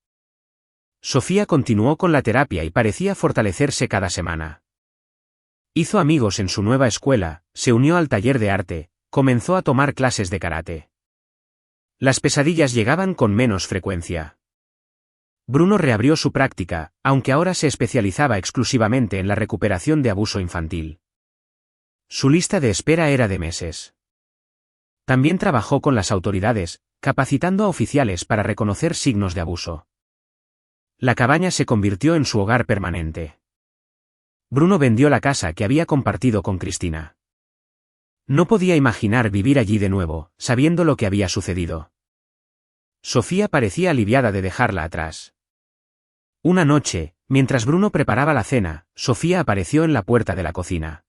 Sofía continuó con la terapia y parecía fortalecerse cada semana. Hizo amigos en su nueva escuela, se unió al taller de arte, comenzó a tomar clases de karate. Las pesadillas llegaban con menos frecuencia. Bruno reabrió su práctica, aunque ahora se especializaba exclusivamente en la recuperación de abuso infantil. Su lista de espera era de meses. También trabajó con las autoridades, capacitando a oficiales para reconocer signos de abuso. La cabaña se convirtió en su hogar permanente. Bruno vendió la casa que había compartido con Cristina. No podía imaginar vivir allí de nuevo, sabiendo lo que había sucedido. Sofía parecía aliviada de dejarla atrás. Una noche, mientras Bruno preparaba la cena, Sofía apareció en la puerta de la cocina.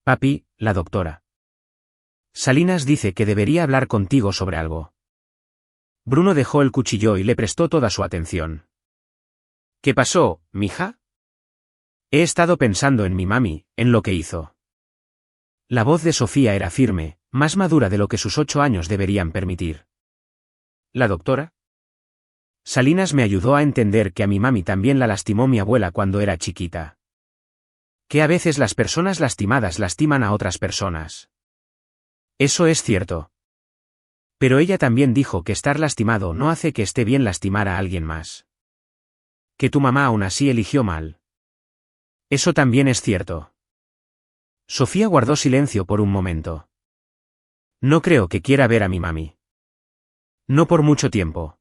«Papi, la doctora Salinas dice que debería hablar contigo sobre algo». Bruno dejó el cuchillo y le prestó toda su atención. «¿Qué pasó, mija?» «He estado pensando en mi mami, en lo que hizo». La voz de Sofía era firme, más madura de lo que sus 8 años deberían permitir. «¿La doctora?» Salinas me ayudó a entender que a mi mami también la lastimó mi abuela cuando era chiquita. Que a veces las personas lastimadas lastiman a otras personas. Eso es cierto. Pero ella también dijo que estar lastimado no hace que esté bien lastimar a alguien más. Que tu mamá aún así eligió mal. Eso también es cierto. Sofía guardó silencio por un momento. No creo que quiera ver a mi mami. No por mucho tiempo.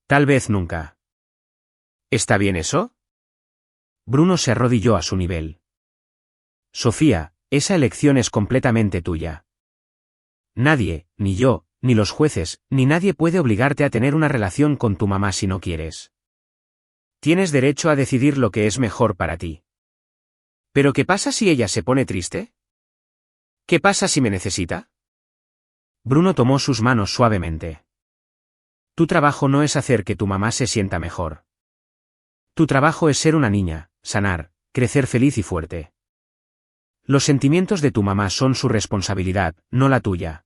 Tal vez nunca. ¿Está bien eso? Bruno se arrodilló a su nivel. Sofía, esa elección es completamente tuya. Nadie, ni yo, ni los jueces, ni nadie puede obligarte a tener una relación con tu mamá si no quieres. Tienes derecho a decidir lo que es mejor para ti. ¿Pero qué pasa si ella se pone triste? ¿Qué pasa si me necesita? Bruno tomó sus manos suavemente. Tu trabajo no es hacer que tu mamá se sienta mejor. Tu trabajo es ser una niña, sanar, crecer feliz y fuerte. Los sentimientos de tu mamá son su responsabilidad, no la tuya.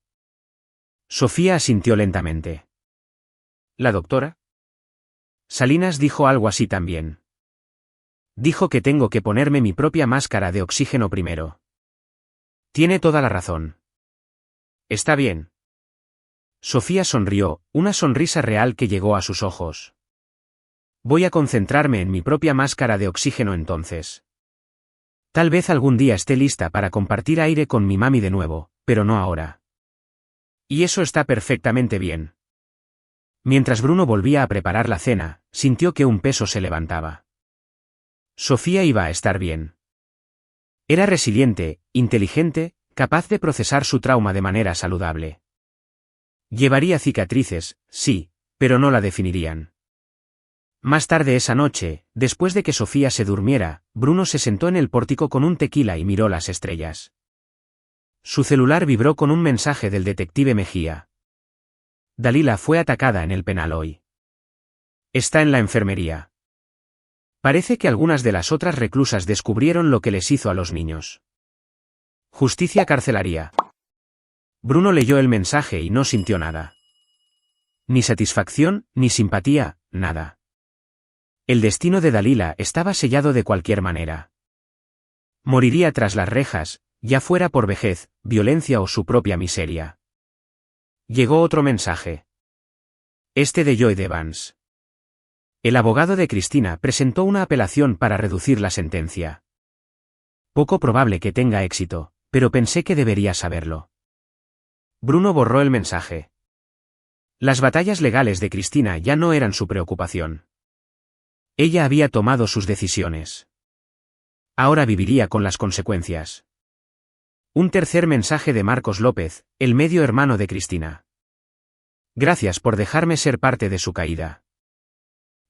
Sofía asintió lentamente. ¿La doctora? Salinas dijo algo así también. Dijo que tengo que ponerme mi propia máscara de oxígeno primero. Tiene toda la razón. Está bien. Sofía sonrió, una sonrisa real que llegó a sus ojos. Voy a concentrarme en mi propia máscara de oxígeno entonces. Tal vez algún día esté lista para compartir aire con mi mami de nuevo, pero no ahora. Y eso está perfectamente bien. Mientras Bruno volvía a preparar la cena, sintió que un peso se levantaba. Sofía iba a estar bien. Era resiliente, inteligente, capaz de procesar su trauma de manera saludable. Llevaría cicatrices, sí, pero no la definirían. Más tarde esa noche, después de que Sofía se durmiera, Bruno se sentó en el pórtico con un tequila y miró las estrellas. Su celular vibró con un mensaje del detective Mejía. Dalila fue atacada en el penal hoy. Está en la enfermería. Parece que algunas de las otras reclusas descubrieron lo que les hizo a los niños. Justicia carcelaria. Bruno leyó el mensaje y no sintió nada. Ni satisfacción, ni simpatía, nada. El destino de Dalila estaba sellado de cualquier manera. Moriría tras las rejas, ya fuera por vejez, violencia o su propia miseria. Llegó otro mensaje. Este de Joy Evans. El abogado de Cristina presentó una apelación para reducir la sentencia. Poco probable que tenga éxito, pero pensé que debería saberlo. Bruno borró el mensaje. Las batallas legales de Cristina ya no eran su preocupación. Ella había tomado sus decisiones. Ahora viviría con las consecuencias. Un tercer mensaje de Marcos López, el medio hermano de Cristina. Gracias por dejarme ser parte de su caída.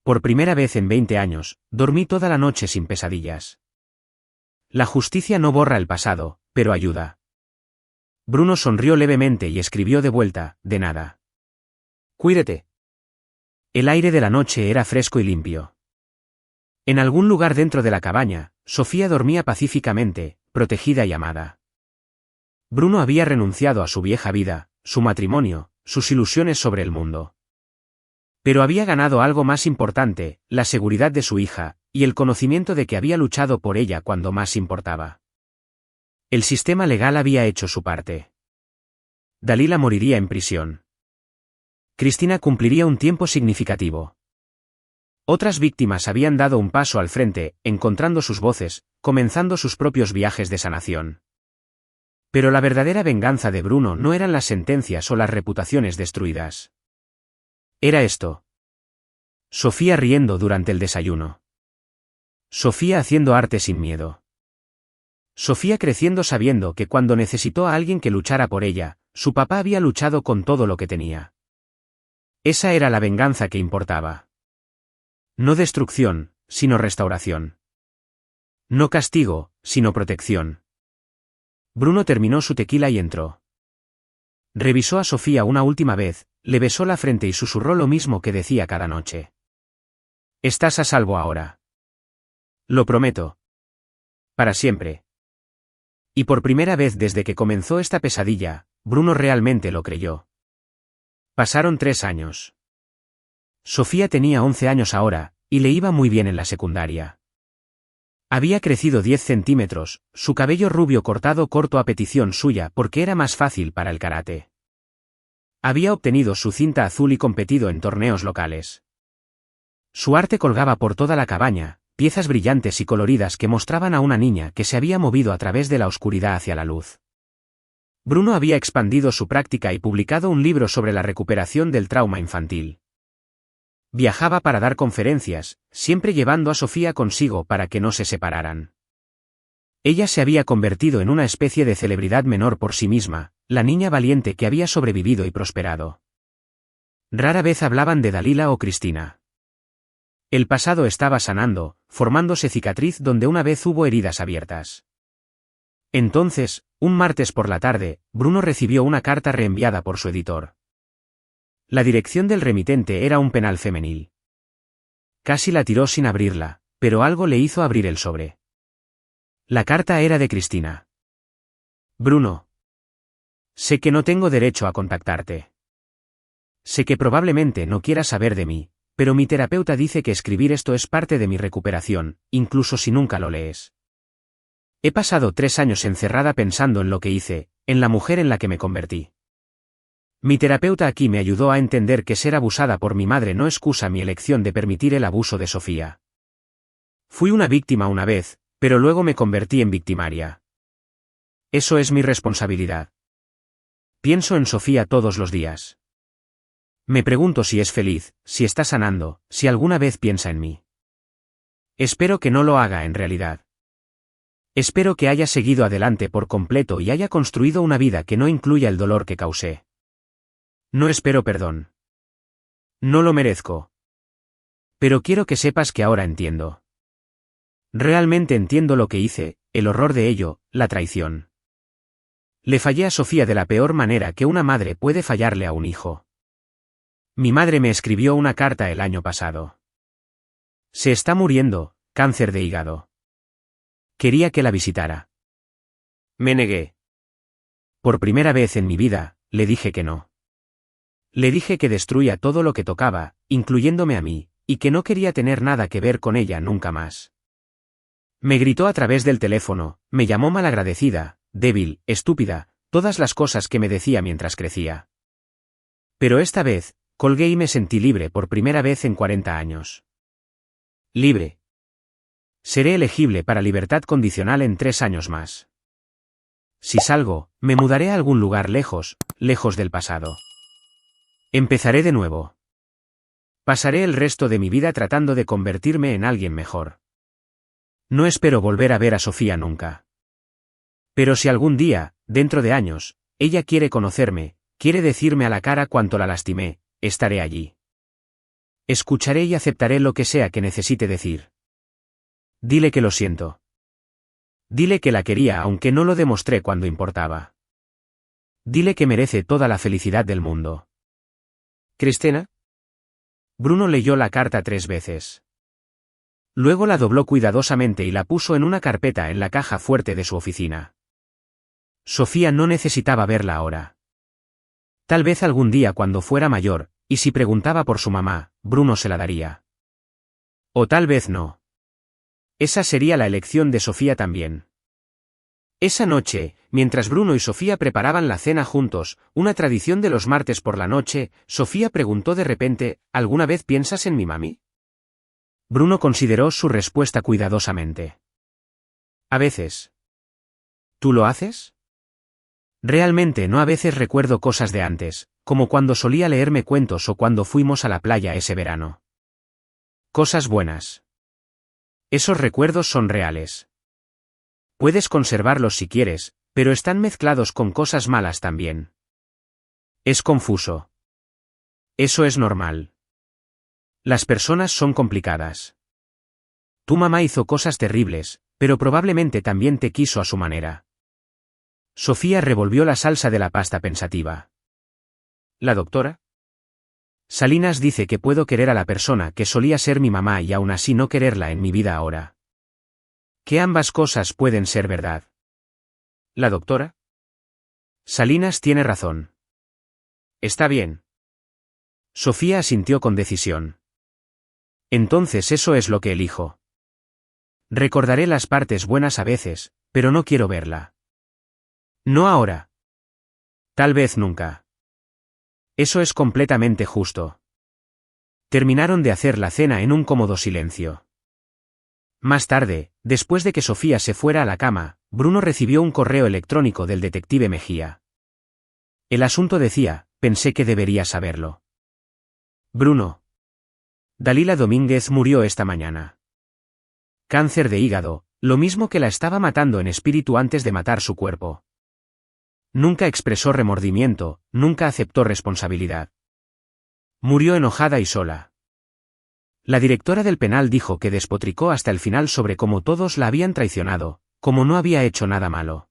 Por primera vez en 20 años, dormí toda la noche sin pesadillas. La justicia no borra el pasado, pero ayuda. Bruno sonrió levemente y escribió de vuelta, de nada. Cuídate. El aire de la noche era fresco y limpio. En algún lugar dentro de la cabaña, Sofía dormía pacíficamente, protegida y amada. Bruno había renunciado a su vieja vida, su matrimonio, sus ilusiones sobre el mundo. Pero había ganado algo más importante, la seguridad de su hija, y el conocimiento de que había luchado por ella cuando más importaba. El sistema legal había hecho su parte. Dalila moriría en prisión. Cristina cumpliría un tiempo significativo. Otras víctimas habían dado un paso al frente, encontrando sus voces, comenzando sus propios viajes de sanación. Pero la verdadera venganza de Bruno no eran las sentencias o las reputaciones destruidas. Era esto. Sofía riendo durante el desayuno. Sofía haciendo arte sin miedo. Sofía creciendo sabiendo que cuando necesitó a alguien que luchara por ella, su papá había luchado con todo lo que tenía. Esa era la venganza que importaba. No destrucción, sino restauración. No castigo, sino protección. Bruno terminó su tequila y entró. Revisó a Sofía una última vez, le besó la frente y susurró lo mismo que decía cada noche. Estás a salvo ahora. Lo prometo. Para siempre. Y por primera vez desde que comenzó esta pesadilla, Bruno realmente lo creyó. Pasaron 3 años. Sofía tenía 11 años ahora, y le iba muy bien en la secundaria. Había crecido 10 centímetros, su cabello rubio cortado corto a petición suya porque era más fácil para el karate. Había obtenido su cinta azul y competido en torneos locales. Su arte colgaba por toda la cabaña, piezas brillantes y coloridas que mostraban a una niña que se había movido a través de la oscuridad hacia la luz. Bruno había expandido su práctica y publicado un libro sobre la recuperación del trauma infantil. Viajaba para dar conferencias, siempre llevando a Sofía consigo para que no se separaran. Ella se había convertido en una especie de celebridad menor por sí misma, la niña valiente que había sobrevivido y prosperado. Rara vez hablaban de Dalila o Cristina. El pasado estaba sanando, formándose cicatriz donde una vez hubo heridas abiertas. Entonces, un martes por la tarde, Bruno recibió una carta reenviada por su editor. La dirección del remitente era un penal femenil. Casi la tiró sin abrirla, pero algo le hizo abrir el sobre. La carta era de Cristina. Bruno. Sé que no tengo derecho a contactarte. Sé que probablemente no quieras saber de mí, pero mi terapeuta dice que escribir esto es parte de mi recuperación, incluso si nunca lo lees. He pasado 3 años encerrada pensando en lo que hice, en la mujer en la que me convertí. Mi terapeuta aquí me ayudó a entender que ser abusada por mi madre no excusa mi elección de permitir el abuso de Sofía. Fui una víctima una vez, pero luego me convertí en victimaria. Eso es mi responsabilidad. Pienso en Sofía todos los días. Me pregunto si es feliz, si está sanando, si alguna vez piensa en mí. Espero que no lo haga en realidad. Espero que haya seguido adelante por completo y haya construido una vida que no incluya el dolor que causé. No espero perdón. No lo merezco. Pero quiero que sepas que ahora entiendo. Realmente entiendo lo que hice, el horror de ello, la traición. Le fallé a Sofía de la peor manera que una madre puede fallarle a un hijo. Mi madre me escribió una carta el año pasado. Se está muriendo, cáncer de hígado. Quería que la visitara. Me negué. Por primera vez en mi vida, le dije que no. Le dije que destruía todo lo que tocaba, incluyéndome a mí, y que no quería tener nada que ver con ella nunca más. Me gritó a través del teléfono, me llamó malagradecida, débil, estúpida, todas las cosas que me decía mientras crecía. Pero esta vez, colgué y me sentí libre por primera vez en 40 años. Libre. Seré elegible para libertad condicional en 3 años más. Si salgo, me mudaré a algún lugar lejos, lejos del pasado. Empezaré de nuevo. Pasaré el resto de mi vida tratando de convertirme en alguien mejor. No espero volver a ver a Sofía nunca. Pero si algún día, dentro de años, ella quiere conocerme, quiere decirme a la cara cuánto la lastimé, estaré allí. Escucharé y aceptaré lo que sea que necesite decir. Dile que lo siento. Dile que la quería aunque no lo demostré cuando importaba. Dile que merece toda la felicidad del mundo. ¿Cristina? Bruno leyó la carta 3 veces. Luego la dobló cuidadosamente y la puso en una carpeta en la caja fuerte de su oficina. Sofía no necesitaba verla ahora. Tal vez algún día cuando fuera mayor, y si preguntaba por su mamá, Bruno se la daría. O tal vez no. Esa sería la elección de Sofía también. Esa noche, mientras Bruno y Sofía preparaban la cena juntos, una tradición de los martes por la noche, Sofía preguntó de repente, ¿alguna vez piensas en mi mami? Bruno consideró su respuesta cuidadosamente. A veces. ¿Tú lo haces? Realmente no, a veces recuerdo cosas de antes, como cuando solía leerme cuentos o cuando fuimos a la playa ese verano. Cosas buenas. Esos recuerdos son reales. Puedes conservarlos si quieres, pero están mezclados con cosas malas también. Es confuso. Eso es normal. Las personas son complicadas. Tu mamá hizo cosas terribles, pero probablemente también te quiso a su manera. Sofía revolvió la salsa de la pasta pensativa. ¿La doctora? Salinas dice que puedo querer a la persona que solía ser mi mamá y aún así no quererla en mi vida ahora. Que ambas cosas pueden ser verdad. ¿La doctora? Salinas tiene razón. Está bien. Sofía asintió con decisión. Entonces eso es lo que elijo. Recordaré las partes buenas a veces, pero no quiero verla. No ahora. Tal vez nunca. Eso es completamente justo. Terminaron de hacer la cena en un cómodo silencio. Más tarde, después de que Sofía se fuera a la cama, Bruno recibió un correo electrónico del detective Mejía. El asunto decía, pensé que debería saberlo. Bruno. Dalila Domínguez murió esta mañana. Cáncer de hígado, lo mismo que la estaba matando en espíritu antes de matar su cuerpo. Nunca expresó remordimiento, nunca aceptó responsabilidad. Murió enojada y sola. La directora del penal dijo que despotricó hasta el final sobre cómo todos la habían traicionado, como no había hecho nada malo.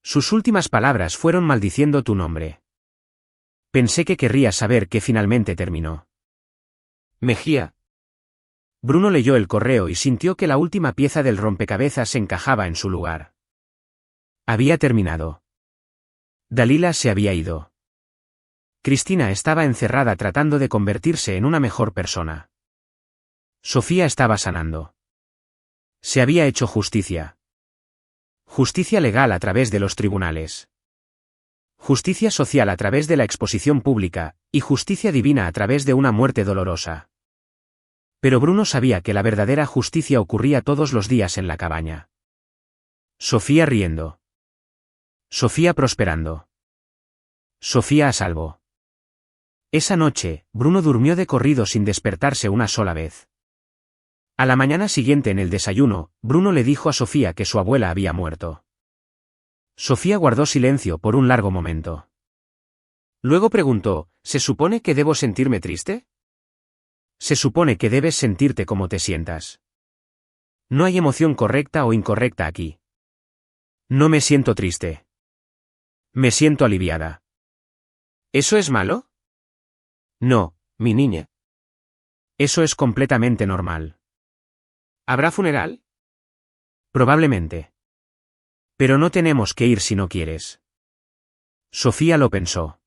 Sus últimas palabras fueron maldiciendo tu nombre. Pensé que querrías saber qué finalmente terminó. Mejía. Bruno leyó el correo y sintió que la última pieza del rompecabezas encajaba en su lugar. Había terminado. Dalila se había ido. Cristina estaba encerrada tratando de convertirse en una mejor persona. Sofía estaba sanando. Se había hecho justicia. Justicia legal a través de los tribunales. Justicia social a través de la exposición pública, y justicia divina a través de una muerte dolorosa. Pero Bruno sabía que la verdadera justicia ocurría todos los días en la cabaña. Sofía riendo. Sofía prosperando. Sofía a salvo. Esa noche, Bruno durmió de corrido sin despertarse una sola vez. A la mañana siguiente en el desayuno, Bruno le dijo a Sofía que su abuela había muerto. Sofía guardó silencio por un largo momento. Luego preguntó, ¿se supone que debo sentirme triste? Se supone que debes sentirte como te sientas. No hay emoción correcta o incorrecta aquí. No me siento triste. Me siento aliviada. ¿Eso es malo? No, mi niña. Eso es completamente normal. ¿Habrá funeral? Probablemente. Pero no tenemos que ir si no quieres. Sofía lo pensó.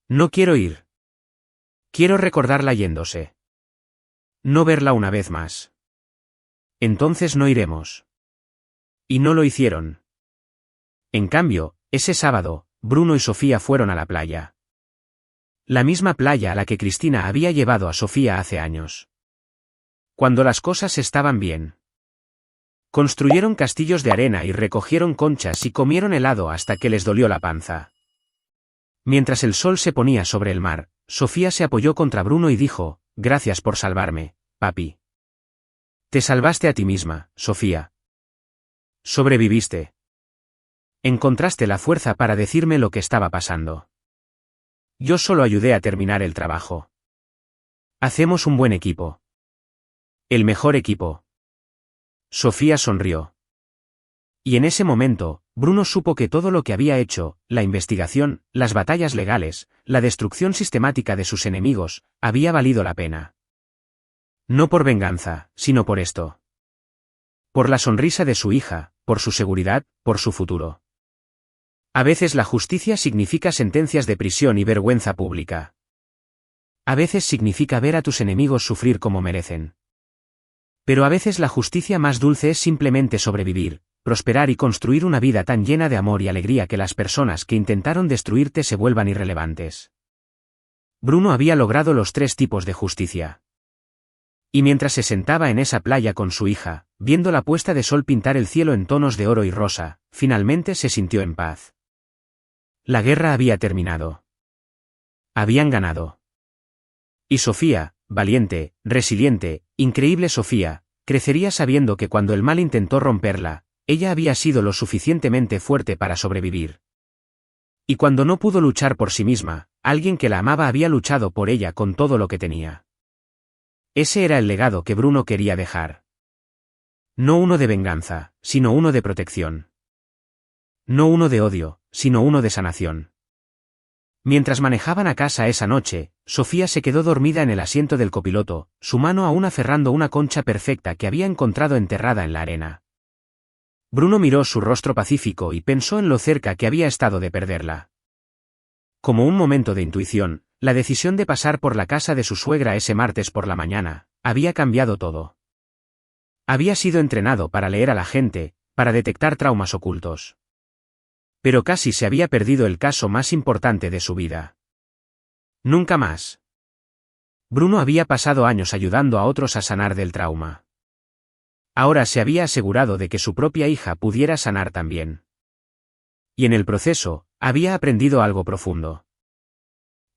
No quiero ir. Quiero recordarla yéndose. No verla una vez más. Entonces no iremos. Y no lo hicieron. En cambio, ese sábado, Bruno y Sofía fueron a la playa. La misma playa a la que Cristina había llevado a Sofía hace años. Cuando las cosas estaban bien. Construyeron castillos de arena y recogieron conchas y comieron helado hasta que les dolió la panza. Mientras el sol se ponía sobre el mar, Sofía se apoyó contra Bruno y dijo, «Gracias por salvarme, papi». Te salvaste a ti misma, Sofía. Sobreviviste. Encontraste la fuerza para decirme lo que estaba pasando. Yo solo ayudé a terminar el trabajo. Hacemos un buen equipo. El mejor equipo. Sofía sonrió. Y en ese momento, Bruno supo que todo lo que había hecho, la investigación, las batallas legales, la destrucción sistemática de sus enemigos, había valido la pena. No por venganza, sino por esto. Por la sonrisa de su hija, por su seguridad, por su futuro. A veces la justicia significa sentencias de prisión y vergüenza pública. A veces significa ver a tus enemigos sufrir como merecen. Pero a veces la justicia más dulce es simplemente sobrevivir, prosperar y construir una vida tan llena de amor y alegría que las personas que intentaron destruirte se vuelvan irrelevantes. Bruno había logrado los 3 tipos de justicia. Y mientras se sentaba en esa playa con su hija, viendo la puesta de sol pintar el cielo en tonos de oro y rosa, finalmente se sintió en paz. La guerra había terminado. Habían ganado. Y Sofía, valiente, resiliente, increíble Sofía, crecería sabiendo que cuando el mal intentó romperla, ella había sido lo suficientemente fuerte para sobrevivir. Y cuando no pudo luchar por sí misma, alguien que la amaba había luchado por ella con todo lo que tenía. Ese era el legado que Bruno quería dejar. No uno de venganza, sino uno de protección. No uno de odio, sino uno de sanación. Mientras manejaban a casa esa noche, Sofía se quedó dormida en el asiento del copiloto, su mano aún aferrando una concha perfecta que había encontrado enterrada en la arena. Bruno miró su rostro pacífico y pensó en lo cerca que había estado de perderla. Como un momento de intuición, la decisión de pasar por la casa de su suegra ese martes por la mañana, había cambiado todo. Había sido entrenado para leer a la gente, para detectar traumas ocultos. Pero casi se había perdido el caso más importante de su vida. Nunca más. Bruno había pasado años ayudando a otros a sanar del trauma. Ahora se había asegurado de que su propia hija pudiera sanar también. Y en el proceso, había aprendido algo profundo.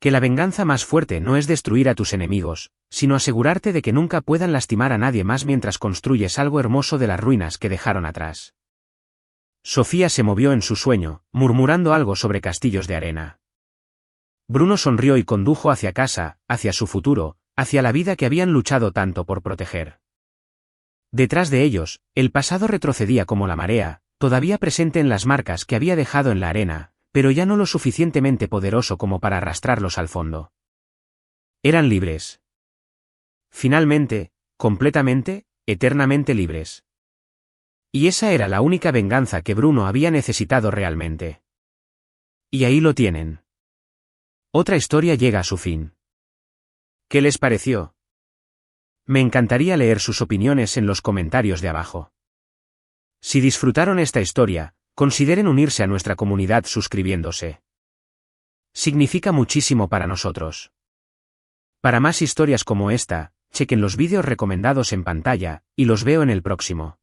Que la venganza más fuerte no es destruir a tus enemigos, sino asegurarte de que nunca puedan lastimar a nadie más mientras construyes algo hermoso de las ruinas que dejaron atrás. Sofía se movió en su sueño, murmurando algo sobre castillos de arena. Bruno sonrió y condujo hacia casa, hacia su futuro, hacia la vida que habían luchado tanto por proteger. Detrás de ellos, el pasado retrocedía como la marea, todavía presente en las marcas que había dejado en la arena, pero ya no lo suficientemente poderoso como para arrastrarlos al fondo. Eran libres. Finalmente, completamente, eternamente libres. Y esa era la única venganza que Bruno había necesitado realmente. Y ahí lo tienen. Otra historia llega a su fin. ¿Qué les pareció? Me encantaría leer sus opiniones en los comentarios de abajo. Si disfrutaron esta historia, consideren unirse a nuestra comunidad suscribiéndose. Significa muchísimo para nosotros. Para más historias como esta, chequen los vídeos recomendados en pantalla, y los veo en el próximo.